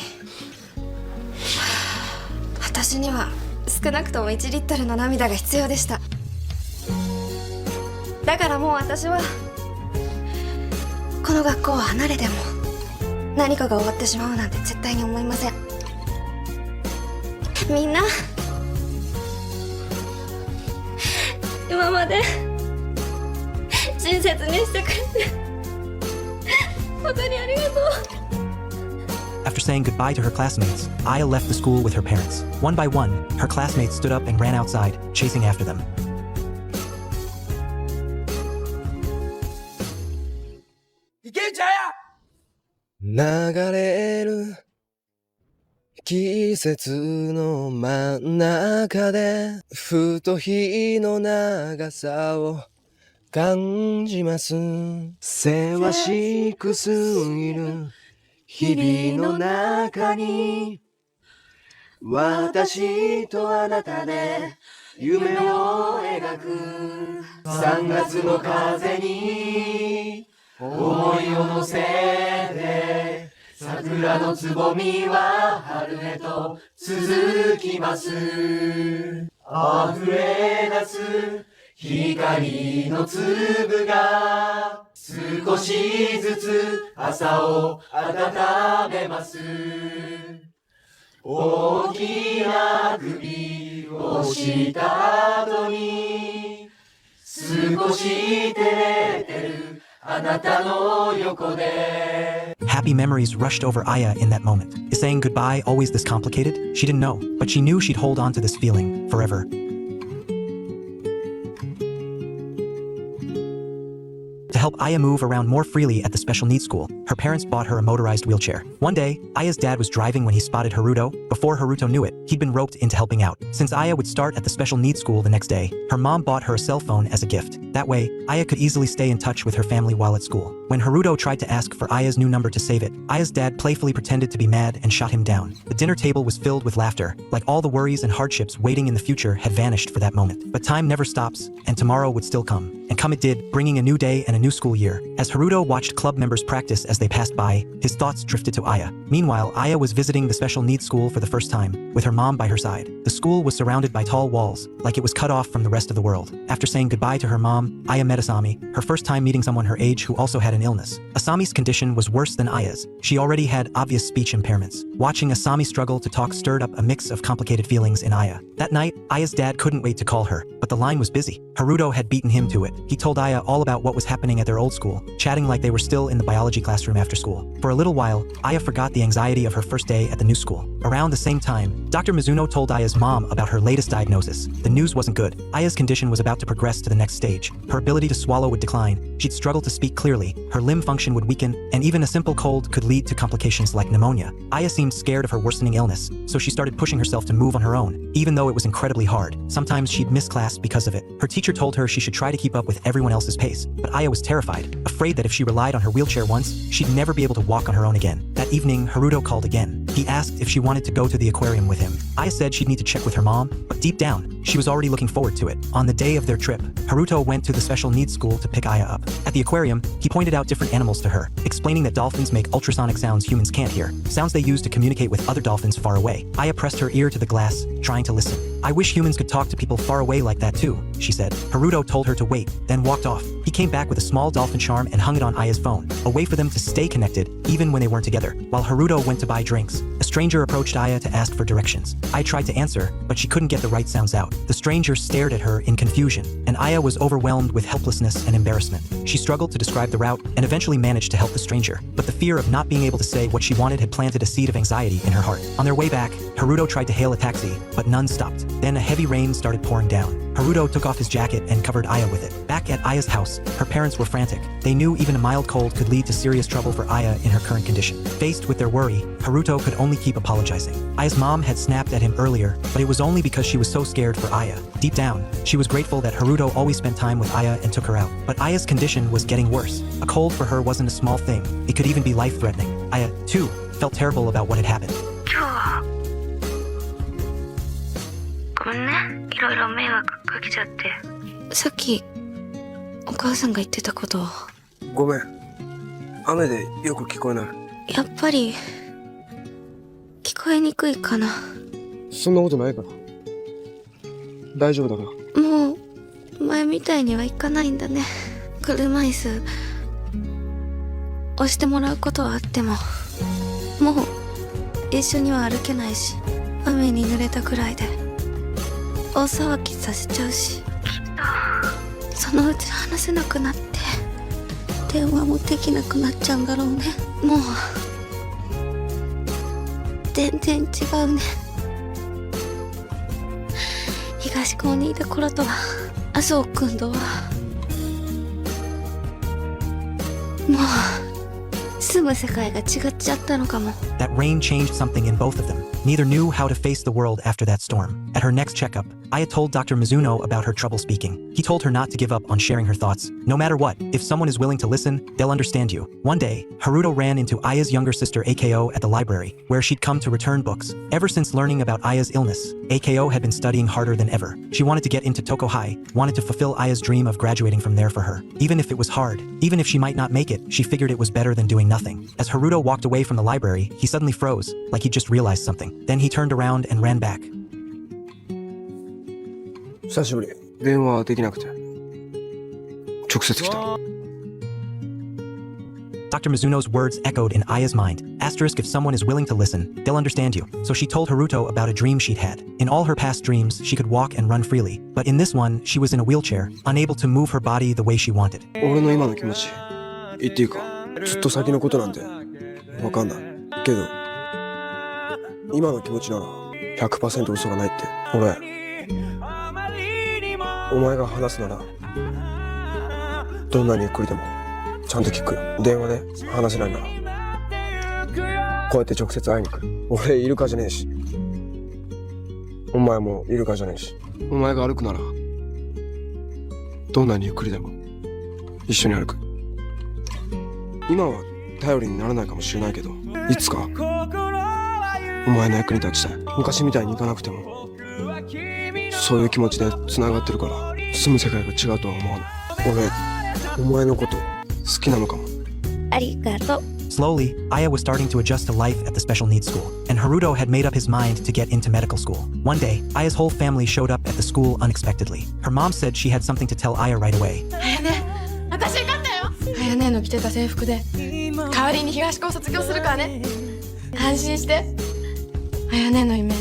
私には少なくとも1リットルの涙が必要でした。だからもう私はこの学校を離れても何かが終わってしまうなんて絶対に思いません。みんな今まで親切にしてくれて本当にありがとう。 After saying goodbye to her classmates, Aya left the school with her parents. One by one, her classmates stood up and ran outside, chasing after them. 流れる季節の真ん中でふと日の長さを感じます。せわしくすぎる日々の中に私とあなたで夢を描く3月の風に思いを乗せて桜のつぼみは春へと続きます。溢れ出す光の粒が少しずつ朝を温めます。大きな首をした後に少し照れてるあなたの横で Happy memories rushed over Aya in that moment. Is saying goodbye always this complicated? She didn't know, but she knew she'd hold on to this feeling forever. To help Aya move around more freely at the special needs school, her parents bought her a motorized wheelchair. One day, Aya's dad was driving when he spotted Haruto. Before Haruto knew it, he'd been roped into helping out. Since Aya would start at the special needs school the next day, her mom bought her a cell phone as a gift. That way, Aya could easily stay in touch with her family while at school. When Haruto tried to ask for Aya's new number to save it, Aya's dad playfully pretended to be mad and shot him down. The dinner table was filled with laughter, like all the worries and hardships waiting in the future had vanished for that moment. But time never stops, and tomorrow would still come. And come it did, bringing a new day and a new school year. As Haruto watched club members practice as they passed by, his thoughts drifted to Aya. Meanwhile, Aya was visiting the special needs school for the first time, with her mom by her side. The school was surrounded by tall walls, like it was cut off from the rest of the world. After saying goodbye to her mom, Aya met Asami, her first time meeting someone her age who also had an illness. Asami's condition was worse than Aya's. She already had obvious speech impairments. Watching Asami struggle to talk stirred up a mix of complicated feelings in Aya. That night, Aya's dad couldn't wait to call her, but the line was busy. Haruto had beaten him to it. He told Aya all about what was happening at their old school, chatting like they were still in the biology classroom after school. For a little while, Aya forgot the anxiety of her first day at the new school. Around the same time, Dr. Mizuno told Aya's mom about her latest diagnosis. The news wasn't good. Aya's condition was about to progress to the next stage. Her ability to swallow would decline, she'd struggle to speak clearly, her limb function would weaken, and even a simple cold could lead to complications like pneumonia. Aya seemed scared of her worsening illness, so she started pushing herself to move on her own, even though it was incredibly hard. Sometimes she'd miss class because of it. Her teacher told her she should try to keep up with everyone else's pace, but Aya was terrified, afraid that if she relied on her wheelchair once, she'd never be able to walk on her own again. That evening, Haruto called again. He asked if she wanted to go to the aquarium with him. Aya said she'd need to check with her mom, but deep down, she was already looking forward to it. On the day of their trip, Haruto went to the special needs school to pick Aya up. At the aquarium, he pointed out different animals to her, explaining that dolphins make ultrasonic sounds humans can't hear, sounds they use to communicate with other dolphins far away. Aya pressed her ear to the glass, trying to listen. I wish humans could talk to people far away like that too, she said. Haruto told her to wait, then walked off. He came back with a small dolphin charm and hung it on Aya's phone, a way for them to stay connected, even when they weren't together. While Haruto went to buy drinks, house. A stranger approached Aya to ask for directions. Aya tried to answer, but she couldn't get the right sounds out. The stranger stared at her in confusion, and Aya was overwhelmed with helplessness and embarrassment. She struggled to describe the route and eventually managed to help the stranger, but the fear of not being able to say what she wanted had planted a seed of anxiety in her heart. On their way back, Haruto tried to hail a taxi, but none stopped. Then a heavy rain started pouring down. Haruto took off his jacket and covered Aya with it. Back at Aya's house, her parents were frantic. They knew even a mild cold could lead to serious trouble for Aya in her current condition. Faced with their worry, Haruto could only keep apologizing. Aya's mom had snapped at him earlier, but it was only because she was so scared for Aya. Deep down, she was grateful that Haruto always spent time with Aya and took her out. But Aya's condition was getting worse. A cold for her wasn't a small thing. It could even be life-threatening. Aya, too, felt terrible about what had happened. ごめんね。いろいろ迷惑かけちゃって。さっき、お母さんが言ってたことを。ごめん。雨でよく聞こえない。やっぱり、聞こえにくいかな。そんなことないから。大丈夫だから。もう、前みたいにはいかないんだね。車椅子、押してもらうことはあっても、もう、一緒には歩けないし、雨に濡れたくらいで。大騒ぎさせちゃうし、きっとそのうち話せなくなって電話もできなくなっちゃうんだろうね。もう全然違うね。東高にいた頃とは麻生君とはもう住む世界が違っちゃったのかも。 That rain changed something in both of them. Neither knew how to face the world after that storm. At her next checkup, Aya told Dr. Mizuno about her trouble speaking. He told her not to give up on sharing her thoughts. No matter what, if someone is willing to listen, they'll understand you. One day, Haruto ran into Aya's younger sister AKO at the library, where she'd come to return books. Ever since learning about Aya's illness, AKO had been studying harder than ever. She wanted to get into Toko High, wanted to fulfill Aya's dream of graduating from there for her. Even if it was hard, even if she might not make it, she figured it was better than doing nothing. As Haruto walked away from the library, he suddenly froze, like he just realized something. Then he turned around and ran back. 久しぶり。電話できなくて。直接来た。Dr. Mizuno's words echoed in Aya's mind. Asterisk, if someone is willing to listen, they'll understand you. So she told Haruto about a dream she'd had. In all her past dreams, she could walk and run freely. But in this one, she was in a wheelchair, unable to move her body the way she wanted. 俺の今の気持ち、言っていいか。ずっと先のことなんて、わかんない。けど、今の気持ちなら 100% 嘘がないって。俺、お前が話すなら、どんなにゆっくりでも、ちゃんと聞くよ。電話で話せないなら、こうやって直接会いに来る。俺、イルカじゃねえし。お前もイルカじゃねえし。お前が歩くなら、どんなにゆっくりでも、一緒に歩く。今は頼りにならないかもしれないけど、いつか、お前の役に立ちたい。昔みたいにいかなくても、そういう気持ちで繋がってるから、住む世界が違うとは思わない。俺、お前のこと好きなのかも。ありがとう。 Slowly, Aya was starting to adjust to life at the special needs school, and Haruto had made up his mind to get into medical school. One day, Aya's whole family showed up at the school unexpectedly. Her mom said she had something to tell Aya right away. 私受かったよ。あやねの着てた制服で代わりに東高卒業するからね。安心して。あやねの夢、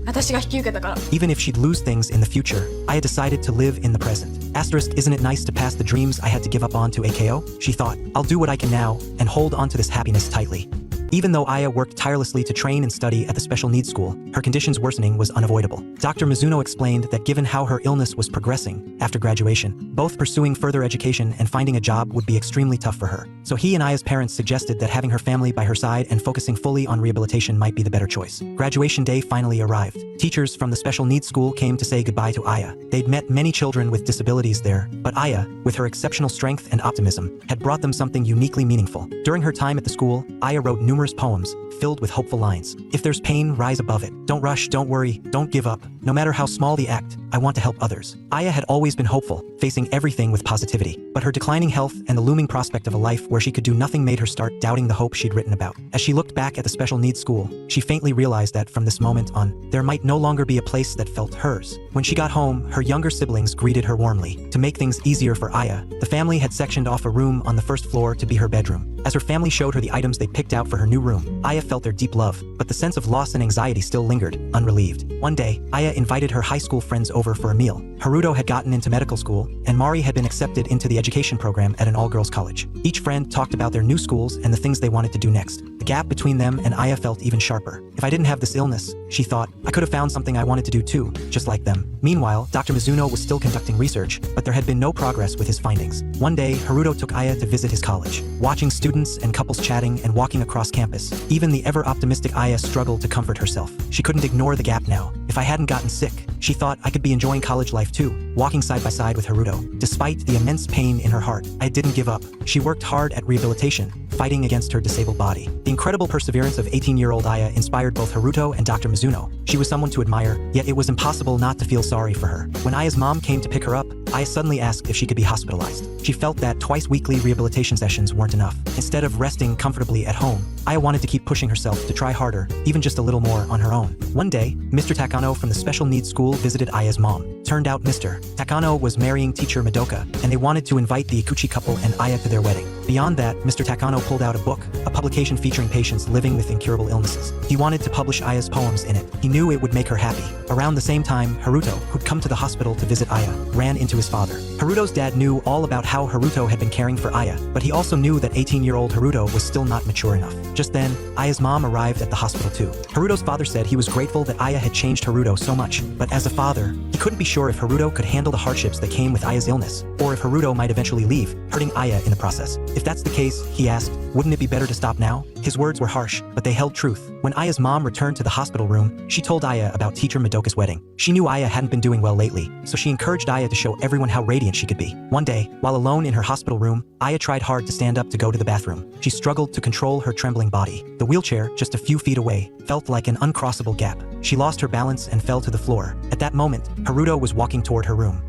私が引き受けたから。 Even if she'd lose things in the future, Aya decided to live in the present. Asterisk, isn't it nice to pass the dreams I had to give up on to AKO? She thought, I'll do what I can now and hold on to this happiness tightly. Even though Aya worked tirelessly to train and study at the special needs school, her conditions worsening was unavoidable. Dr. Mizuno explained that given how her illness was progressing after graduation, both pursuing further education and finding a job would be extremely tough for her. So he and Aya's parents suggested that having her family by her side and focusing fully on rehabilitation might be the better choice. Graduation day finally arrived. Teachers from the special needs school came to say goodbye to Aya. They'd met many children with disabilities there, but Aya, with her exceptional strength and optimism, had brought them something uniquely meaningful. During her time at the school, Aya wrote numerous poems filled with hopeful lines. If there's pain, rise above it. Don't rush, don't worry, don't give up. No matter how small the act, I want to help others. Aya had always been hopeful, facing everything with positivity. But her declining health and the looming prospect of a life where she could do nothing made her start doubting the hope she'd written about. As she looked back at the special needs school, she faintly realized that from this moment on, there might no longer be a place that felt hers. When she got home, her younger siblings greeted her warmly. To make things easier for Aya, the family had sectioned off a room on the first floor to be her bedroom. As her family showed her the items they picked out for her new room, Aya felt their deep love, but the sense of loss and anxiety still lingered, unrelieved. One day, Aya invited her high school friends over for a meal. Haruto had gotten into medical school, and Mari had been accepted into the education program at an all-girls college. Each friend talked about their new schools and the things they wanted to do next. The gap between them and Aya felt even sharper. If I didn't have this illness, she thought, I could have found something I wanted to do too, just like them. Meanwhile, Dr. Mizuno was still conducting research, but there had been no progress with his findings. One day, Haruto took Aya to visit his college. Watching students and couples chatting and walking across campus, even the ever-optimistic Aya struggled to comfort herself. She couldn't ignore the gap now. If I hadn't gotten sick, she thought I could be enjoying college life too, walking side by side with Haruto. Despite the immense pain in her heart, I didn't give up. She worked hard at rehabilitation, fighting against her disabled body. The incredible perseverance of 18-year-old Aya inspired both Haruto and Dr. Mizuno. She was someone to admire, yet it was impossible not to feel sorry for her. When Aya's mom came to pick her up, Aya suddenly asked if she could be hospitalized. She felt that twice-weekly rehabilitation sessions weren't enough. Instead of resting comfortably at home, Aya wanted to keep pushing herself to try harder, even just a little more on her own. One day, Mr. Takano from the special needs school visited Aya's mom. Turned out Mr. Takano was marrying teacher Madoka, and they wanted to invite the Ikuchi couple and Aya to their wedding. Beyond that, Mr. Takano pulled out a book, a publication featuring patients living with incurable illnesses. He wanted to publish Aya's poems in it. He knew it would make her happy. Around the same time, Haruto, who'd come to the hospital to visit Aya, ran into his father. Haruto's dad knew all about how Haruto had been caring for Aya, but he also knew that 18-year-old Haruto was still not mature enough. Just then, Aya's mom arrived at the hospital too. Haruto's father said he was grateful that Aya had changed Haruto so much, but as a father, he couldn't be sure if Haruto could handle the hardships that came with Aya's illness, or if Haruto might eventually leave, hurting Aya in the process. If that's the case, he asked, wouldn't it be better to stop now? His words were harsh, but they held truth. When Aya's mom returned to the hospital room, she told Aya about teacher Madoka's wedding. She knew Aya hadn't been doing well lately, so she encouraged Aya to show everyone how radiant she could be. One day, while alone in her hospital room, Aya tried hard to stand up to go to the bathroom. She struggled to control her trembling body. The wheelchair, just a few feet away, felt like an uncrossable gap. She lost her balance and fell to the floor. At that moment, Haruto was walking toward her room.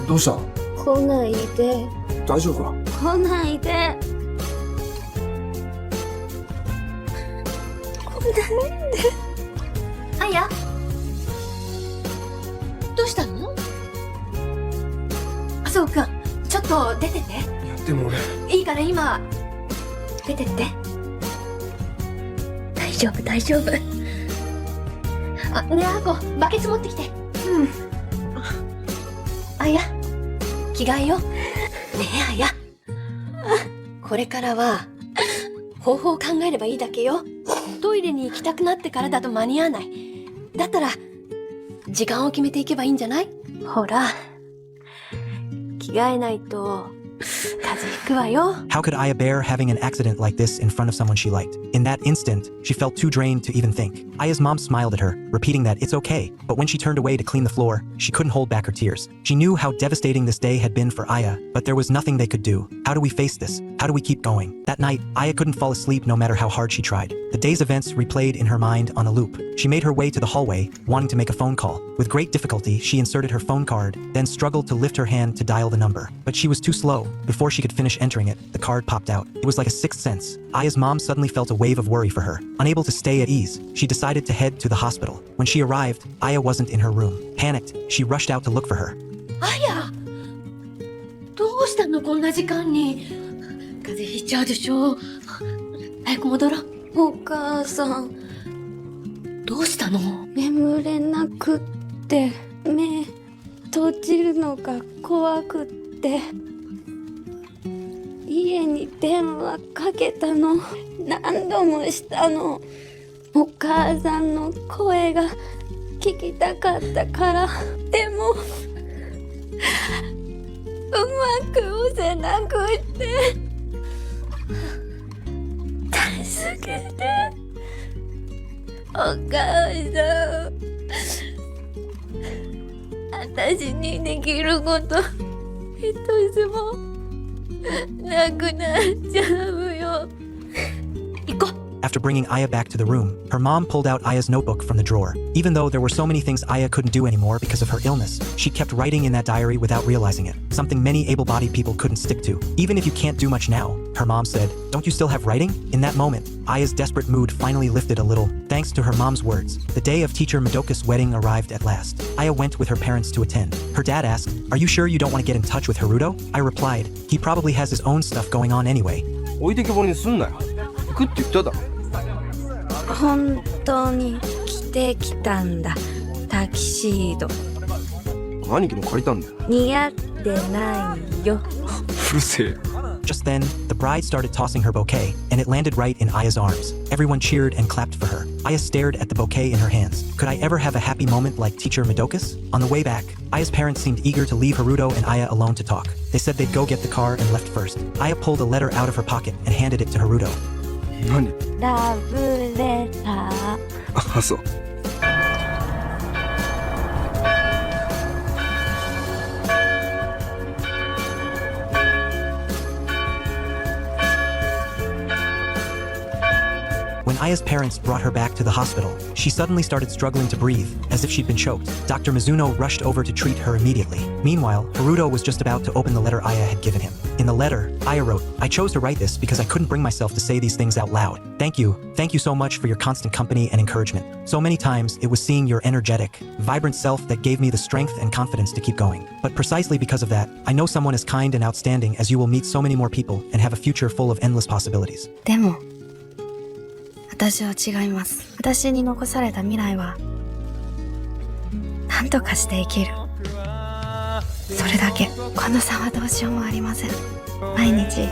どうした？来ないで。大丈夫か？来ないで。来ないで。あや。どうしたの？麻生くん、ちょっと出てて。いやでも俺。いいから今出てって。大丈夫大丈夫。あ、ねえあこ、バケツ持ってきて。うん。あや、着替えよ。ねえあや。これからは方法を考えればいいだけよ。トイレに行きたくなってからだと間に合わない。だったら時間を決めていけばいいんじゃない？ほら、着替えないと風邪ひくわよ。 How could Aya bear having an accident like this in front of someone she liked? In that instant, she felt too drained to even think. Aya's mom smiled at her, repeating that it's okay, but when she turned away to clean the floor, she couldn't hold back her tears. She knew how devastating this day had been for Aya, but there was nothing they could do. How do we face this? How do we keep going? That night, Aya couldn't fall asleep no matter how hard she tried. The day's events replayed in her mind on a loop. She made her way to the hallway, wanting to make a phone call. With great difficulty, she inserted her phone card, then struggled to lift her hand to dial the number. But she was too slow. Before she could finish entering it, the card popped out. It was like a sixth sense. Aya's mom suddenly felt a wave of worry for her. Unable to stay at ease, she decided to head to the hospital. When she arrived, Aya wasn't in her room. Panicked, she rushed out to look for her. あや、どうしたのこんな時間に。風邪ひいちゃうでしょ。早く戻ろう。お母さん。どうしたの？眠れなくって、目閉じるのが怖くって。家に電話かけたの。何度もしたの。お母さんの声が聞きたかったから。でもうまく押せなくって助けてお母さん。私にできること一つもなくなっちゃうよ。行こう。After bringing Aya back to the room, her mom pulled out Aya's notebook from the drawer. Even though there were so many things Aya couldn't do anymore because of her illness, she kept writing in that diary without realizing it, something many able-bodied people couldn't stick to. Even if you can't do much now, her mom said, don't you still have writing? In that moment, Aya's desperate mood finally lifted a little, thanks to her mom's words. The day of teacher Madoka's wedding arrived at last. Aya went with her parents to attend. Her dad asked, are you sure you don't want to get in touch with Haruto? I replied, he probably has his own stuff going on anyway. 置いてけぼりにすんなよ。行くって言っただろ。本当に着てきたんだ。タキシード。兄貴も借りたんだよ。似合ってないよ。うるせえ。Just then, the bride started tossing her bouquet, and it landed right in Aya's arms. Everyone cheered and clapped for her. Aya stared at the bouquet in her hands. Could I ever have a happy moment like teacher Madoka's? On the way back, Aya's parents seemed eager to leave Haruto and Aya alone to talk. They said they'd go get the car and left first. Aya pulled a letter out of her pocket and handed it to Haruto. 何？ラブレター。あ、そう。When Aya's parents brought her back to the hospital, she suddenly started struggling to breathe, as if she'd been choked. Dr. Mizuno rushed over to treat her immediately. Meanwhile, Haruto was just about to open the letter Aya had given him. In the letter, Aya wrote, I chose to write this because I couldn't bring myself to say these things out loud. Thank you so much for your constant company and encouragement. So many times, it was seeing your energetic, vibrant self that gave me the strength and confidence to keep going. But precisely because of that, I know someone as kind and outstanding as you will meet so many more people and have a future full of endless possibilities. でも私は違います。私に残された未来は何とかして生きる、それだけ。この差はどうしようもありません。毎日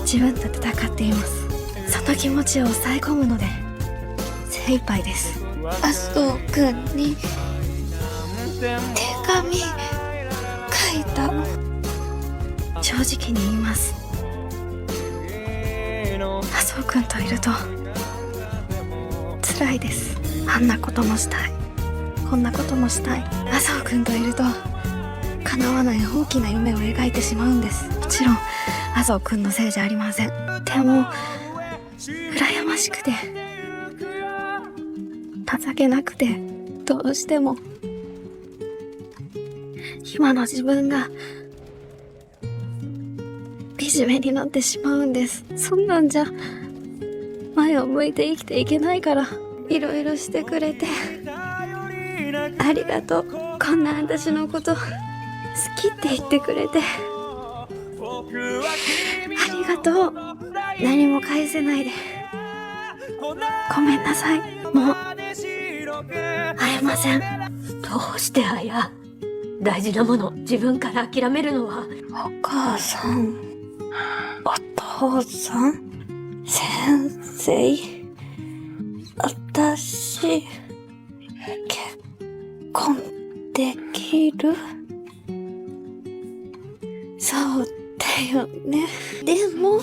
自分と戦っています。その気持ちを抑え込むので精一杯です。麻生くんに手紙書いたの。正直に言います。麻生くんといると辛いです。あんなこともしたい、こんなこともしたい。麻生くんといると叶わない大きな夢を描いてしまうんです。もちろん麻生くんのせいじゃありません。でも羨ましくて情けなくて、どうしても今の自分が惨めになってしまうんです。そんなんじゃ前を向いて生きていけないから、いろいろしてくれてありがとう。こんな私のこと好きって言ってくれてありがとう。何も返せないでごめんなさい。もう会えません。どうしてあや、大事なもの自分から諦めるのは。お母さん、お父さん、先生、私、結婚できる？そうだよね。でも、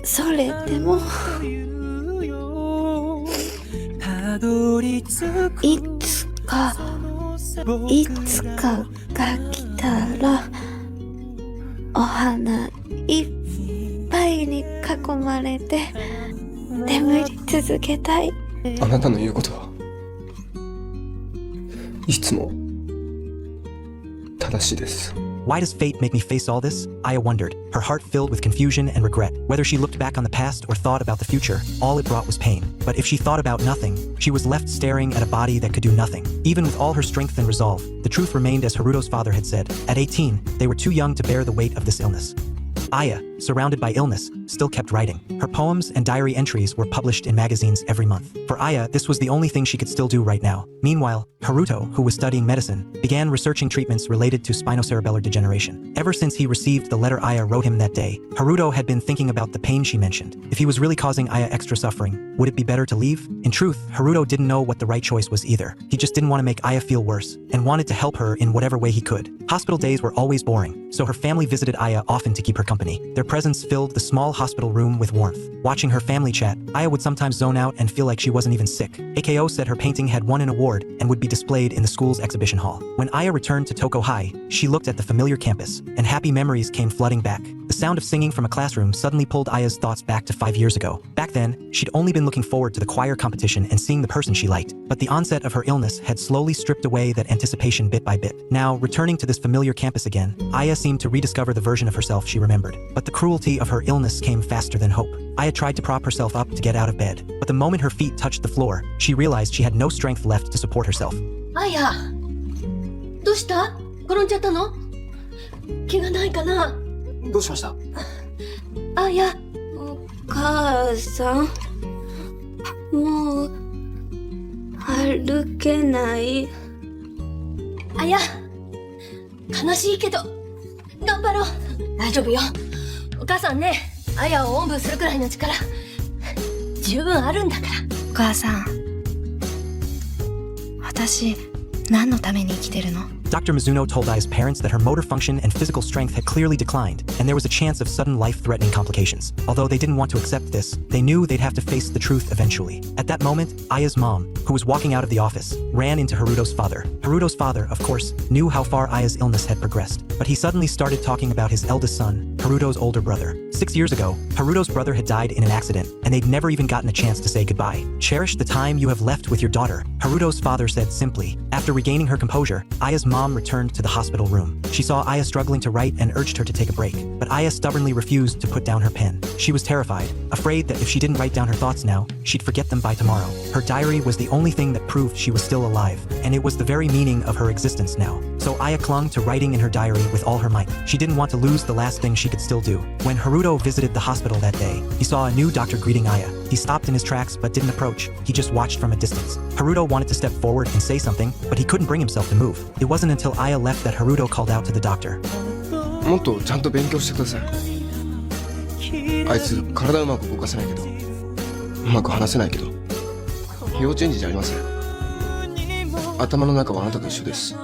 それでも、いつかが来たら、お花いっぱいに囲まれて眠り続けたい。あなたの言うことはいつも正しいです。 Why does fate make me face all this? Aya wondered, her heart filled with confusion and regret. Whether she looked back on the past or thought about the future, all it brought was pain. But if she thought about nothing, she was left staring at a body that could do nothing. Even with all her strength and resolve, the truth remained as Haruto's father had said. At 18, they were too young to bear the weight of this illness. Aya, surrounded by illness, still kept writing. Her poems and diary entries were published in magazines every month. For Aya, this was the only thing she could still do right now. Meanwhile, Haruto, who was studying medicine, began researching treatments related to spinocerebellar degeneration. Ever since he received the letter Aya wrote him that day, Haruto had been thinking about the pain she mentioned. If he was really causing Aya extra suffering, would it be better to leave? In truth, Haruto didn't know what the right choice was either. He just didn't want to make Aya feel worse, and wanted to help her in whatever way he could. Hospital days were always boring, so her family visited Aya often to keep her company. company. Their presence filled the small hospital room with warmth. Watching her family chat, Aya would sometimes zone out and feel like she wasn't even sick. AKO said her painting had won an award and would be displayed in the school's exhibition hall. When Aya returned to Toko High, she looked at the familiar campus, and happy memories came flooding back. The sound of singing from a classroom suddenly pulled Aya's thoughts back to 5 years ago. Back then, she'd only been looking forward to the choir competition and seeing the person she liked, but the onset of her illness had slowly stripped away that anticipation bit by bit. Now, returning to this familiar campus again, Aya seemed to rediscover the version of herself she remembered. But the cruelty of her illness came faster than hope. Aya tried to prop herself up to get out of bed, but the moment her feet touched the floor, she realized she had no strength left to support herself. あや、どうした？転んじゃったの？怪我ないかな？どうしました？あや、お母さん、もう歩けない。あや、悲しいけど頑張ろう。大丈夫よ。お母さんね、あやをおんぶするくらいの力十分あるんだから。お母さん、私何のために生きてるの？ Dr. Mizuno told Aya's parents that her motor function and physical strength had clearly declined, and there was a chance of sudden life-threatening complications. Although they didn't want to accept this, they knew they'd have to face the truth eventually. At that moment, Aya's mom, who was walking out of the office, ran into Haruto's father. Haruto's father, of course, knew how far Aya's illness had progressed, but he suddenly started talking about his eldest son, Haruto's older brother. 6 years ago, Haruto's brother had died in an accident, and they'd never even gotten a chance to say goodbye. Cherish the time you have left with your daughter, Haruto's father said simply. After regaining her composure, Aya's mom returned to the hospital room. She saw Aya struggling to write and urged her to take a break, but Aya stubbornly refused to put down her pen. She was terrified, afraid that if she didn't write down her thoughts now, she'd forget them by tomorrow. Her diary was the only thing that proved she was still alive, and it was the very meaning of her existence now. So Aya clung to writing in her diary with all her might. She didn't want to lose the last thing she could still do. When Haruto visited the hospital that day, he saw a new doctor greeting Aya. He stopped in his tracks but didn't approach. He just watched from a distance. Haruto wanted to step forward and say something, but he couldn't bring himself to move. It wasn't until Aya left that Haruto called out to the doctor. もっとちゃんと勉強してください。あいつ体うまく動かせないけど、うまく話せないけど、幼稚園児じゃありません。頭の中はあなたと一緒です。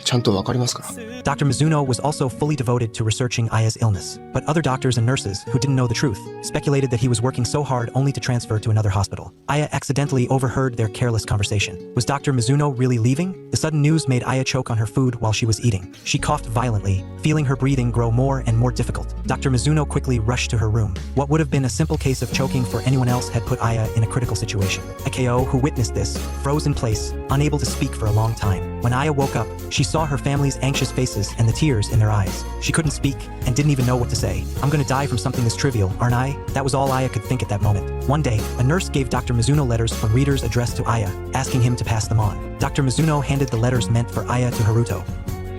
ちゃんとわかりますから。 Dr. Mizuno was also fully devoted to researching Aya's illness, but other doctors and nurses, who didn't know the truth, speculated that he was working so hard only to transfer to another hospital. Aya accidentally overheard their careless conversation. Was Dr. Mizuno really leaving? The sudden news made Aya choke on her food while she was eating. She coughed violently, feeling her breathing grow more and more difficult. Dr. Mizuno quickly rushed to her room. What would have been a simple case of choking for anyone else had put Aya in a critical situation. Akeo, who witnessed this, froze in place, unable to speak for a long time. When Aya woke up, she saw her family's anxious faces and the tears in their eyes. She couldn't speak and didn't even know what to say. I'm gonna die from something this trivial, aren't I? That was all Aya could think at that moment. One day, a nurse gave Dr. Mizuno letters from readers addressed to Aya, asking him to pass them on. Dr. Mizuno handed the letters meant for Aya to Haruto.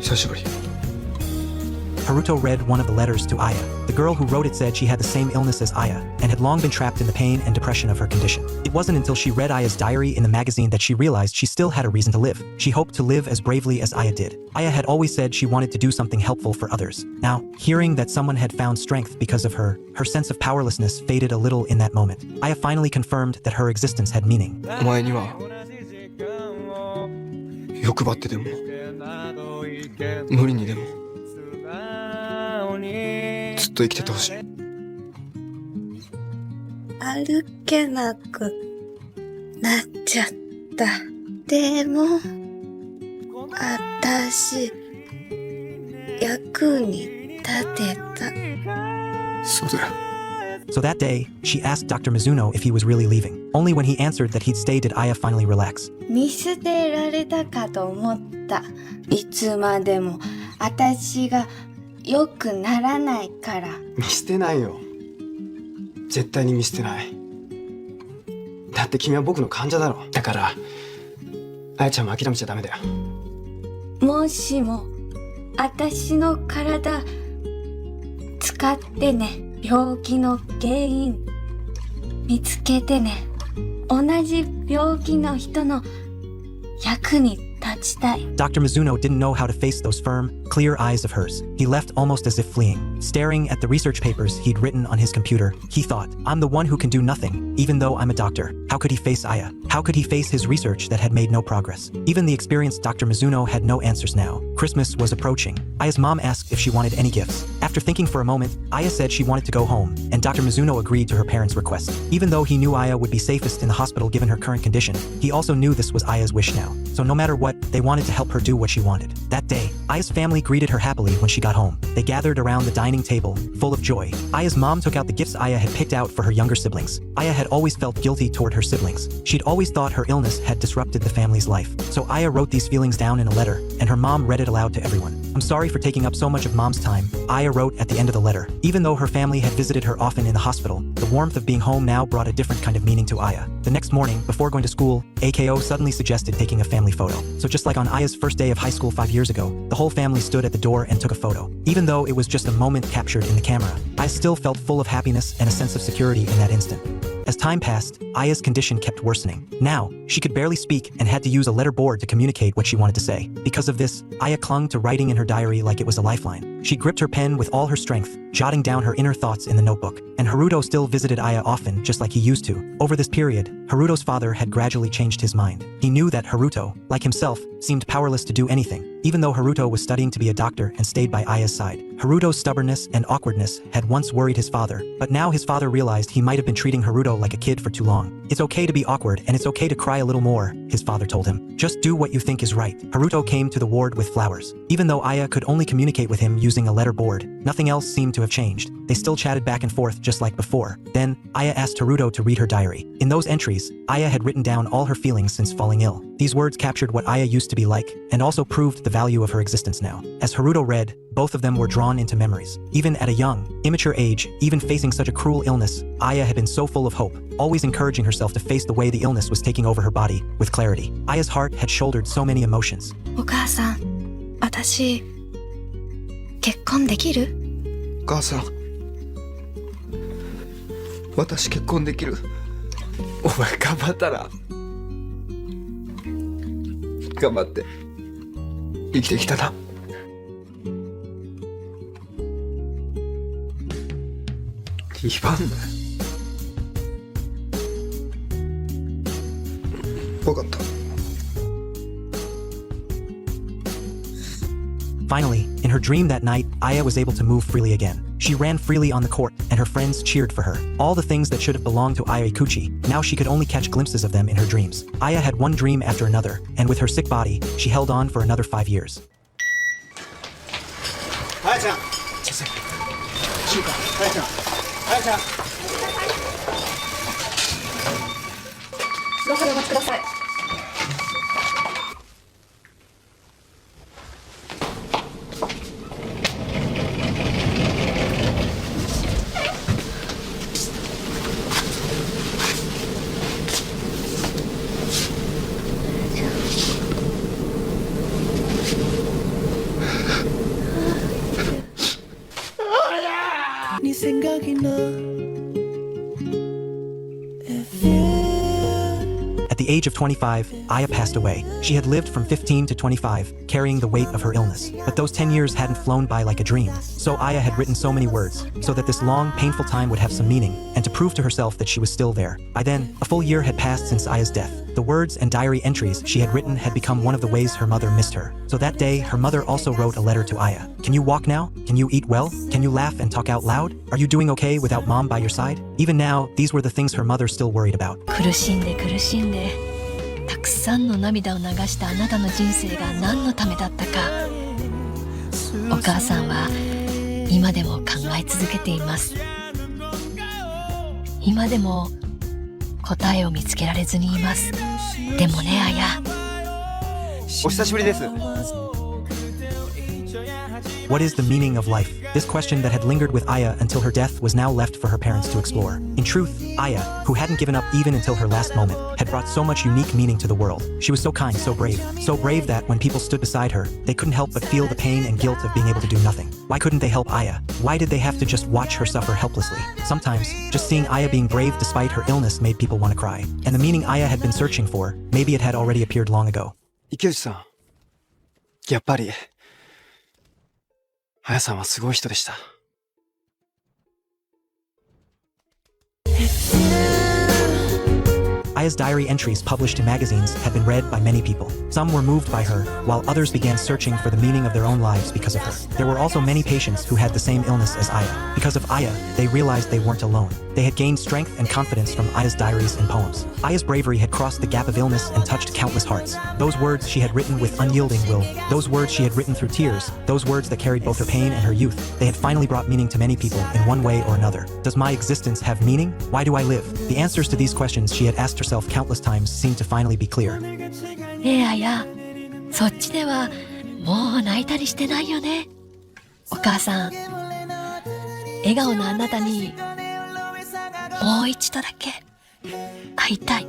久しぶり。 Haruto read one of the letters to Aya. The girl who wrote it said she had the same illness as Aya and had long been trapped in the pain and depression of her condition. It wasn't until she read Aya's diary in the magazine that she realized she still had a reason to live. She hoped to live as bravely as Aya did. Aya had always said she wanted to do something helpful for others. Now, hearing that someone had found strength because of her, her sense of powerlessness faded a little in that moment. Aya finally confirmed that her existence had meaning. お前には欲張ってでも無理にでもずっと生きててほしい。歩けなくなっちゃった。でも、私、役に立てた。そうだよ。 So that day, she asked Dr. Mizuno if he was really leaving. Only when he answered that he'd stay did Aya finally relax. 見捨てられたかと思った。いつまでも私が良くならないから。見捨てないよ。絶対に見捨てない。だって君は僕の患者だろ。だから、あやちゃんも諦めちゃダメだよ。もしも私の体使ってね。病気の原因見つけてね。同じ病気の人の役に立ちたい。 Dr. Mizuno didn't know how to face those firm, clear eyes of hers. He left almost as if fleeing. Staring at the research papers he'd written on his computer, he thought, I'm the one who can do nothing, even though I'm a doctor. How could he face Aya? How could he face his research that had made no progress? Even the experienced Dr. Mizuno had no answers now. Christmas was approaching. Aya's mom asked if she wanted any gifts. After thinking for a moment, Aya said she wanted to go home, and Dr. Mizuno agreed to her parents' request. Even though he knew Aya would be safest in the hospital given her current condition, he also knew this was Aya's wish now. So no matter what, they wanted to help her do what she wanted. That day, Aya's family greeted her happily when she got home. They gathered around the dining table, full of joy. Aya's mom took out the gifts Aya had picked out for her younger siblings. Aya had always felt guilty toward her siblings. She'd always thought her illness had disrupted the family's life. So Aya wrote these feelings down in a letter, and her mom read it aloud to everyone. I'm sorry for taking up so much of Mom's time, Aya wrote at the end of the letter. Even though her family had visited her often in the hospital, the warmth of being home now brought a different kind of meaning to Aya. The next morning, before going to school, AKO suddenly suggested taking a family photo. So just like on Aya's first day of high school 5 years ago, the whole family stood at the door and took a photo. Even though it was just a moment captured in the camera, Aya still felt full of happiness and a sense of security in that instant. As time passed, Aya's condition kept worsening. Now, she could barely speak and had to use a letter board to communicate what she wanted to say. Because of this, Aya clung to writing in her diary like it was a lifeline. She gripped her pen with all her strength, jotting down her inner thoughts in the notebook. And Haruto still visited Aya often, just like he used to. Over this period, Haruto's father had gradually changed his mind. He knew that Haruto, like himself, seemed powerless to do anything, even though Haruto was studying to be a doctor and stayed by Aya's side. Haruto's stubbornness and awkwardness had once worried his father, but now his father realized he might have been treating Haruto like a kid for too long. It's okay to be awkward and it's okay to cry a little more, his father told him. Just do what you think is right. Haruto came to the ward with flowers. Even though Aya could only communicate with him using a letter board, nothing else seemed to have changed. They still chatted back and forth just like before. Then, Aya asked Haruto to read her diary. In those entries, Aya had written down all her feelings since falling ill. These words captured what Aya used to be like, and also proved the value of her existence now. As Haruto read, both of them were drawn into memories. Even at a young, immature age, even facing such a cruel illness, Aya had been so full of hope, always encouraging herself to face the way the illness was taking over her body, with clarity. Aya's heart had shouldered so many emotions. お母さん、私、結婚できる？お母さん、私結婚できる。お前頑張ったら。頑張って生きてきたな。言わんなよ。分かった。Finally, in her dream that night, Aya was able to move freely again. She ran freely on the court, and her friends cheered for her. All the things that should have belonged to Aya Ikuchi, now she could only catch glimpses of them in her dreams. Aya had one dream after another, and with her sick body, she held on for another 5 years. あやちゃん、先生。あやちゃん、あやちゃん。どうぞお待ちください。At the age of 25, Aya passed away. She had lived from 15 to 25, carrying the weight of her illness. But those 10 years hadn't flown by like a dream. So Aya had written so many words, so that this long, painful time would have some meaning, and to prove to herself that she was still there. By then, a full year had passed since Aya's death. The words and diary entries she had written had become one of the ways her mother missed her. So that day, her mother also wrote a letter to Aya. Can you walk now? Can you eat well? Can you laugh and talk out loud? Are you doing okay without mom by your side? Even now, these were the things her mother still worried about. 苦しんで苦しんでたくさんの涙を流したあなたの人生が何のためだったか、お母さんは今でも考え続けています。今でも答えを見つけられずにいます。でもね、あや、お久しぶりです。What is the meaning of life? This question that had lingered with Aya until her death was now left for her parents to explore. In truth, Aya, who hadn't given up even until her last moment, had brought so much unique meaning to the world. She was so kind, so brave that when people stood beside her, they couldn't help but feel the pain and guilt of being able to do nothing. Why couldn't they help Aya? Why did they have to just watch her suffer helplessly? Sometimes, just seeing Aya being brave despite her illness made people want to cry. And the meaning Aya had been searching for, maybe it had already appeared long ago. 池内さん、やっぱりあやさんはすごい人でした。Aya Aya's diary entries published in magazines had been read by many people. Some were moved by her, while others began searching for the meaning of their own lives because of her. There were also many patients who had the same illness as Aya. Because of Aya, they realized they weren't alone. They had gained strength and confidence from Aya's diaries and poems. Aya's bravery had crossed the gap of illness and touched countless hearts. Those words she had written with unyielding will, those words she had written through tears, those words that carried both her pain and her youth, they had finally brought meaning to many people in one way or another. Does my existence have meaning? Why do I live? The answers to these questions she had asked herself countless times seemed to finally be clear. ねえあや、そっちではもう泣いたりしてないよね。お母さん、笑顔のあなたにもう一度だけ会いたい。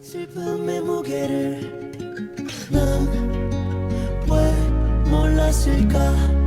슬픔의 무게를 난 왜 몰랐을까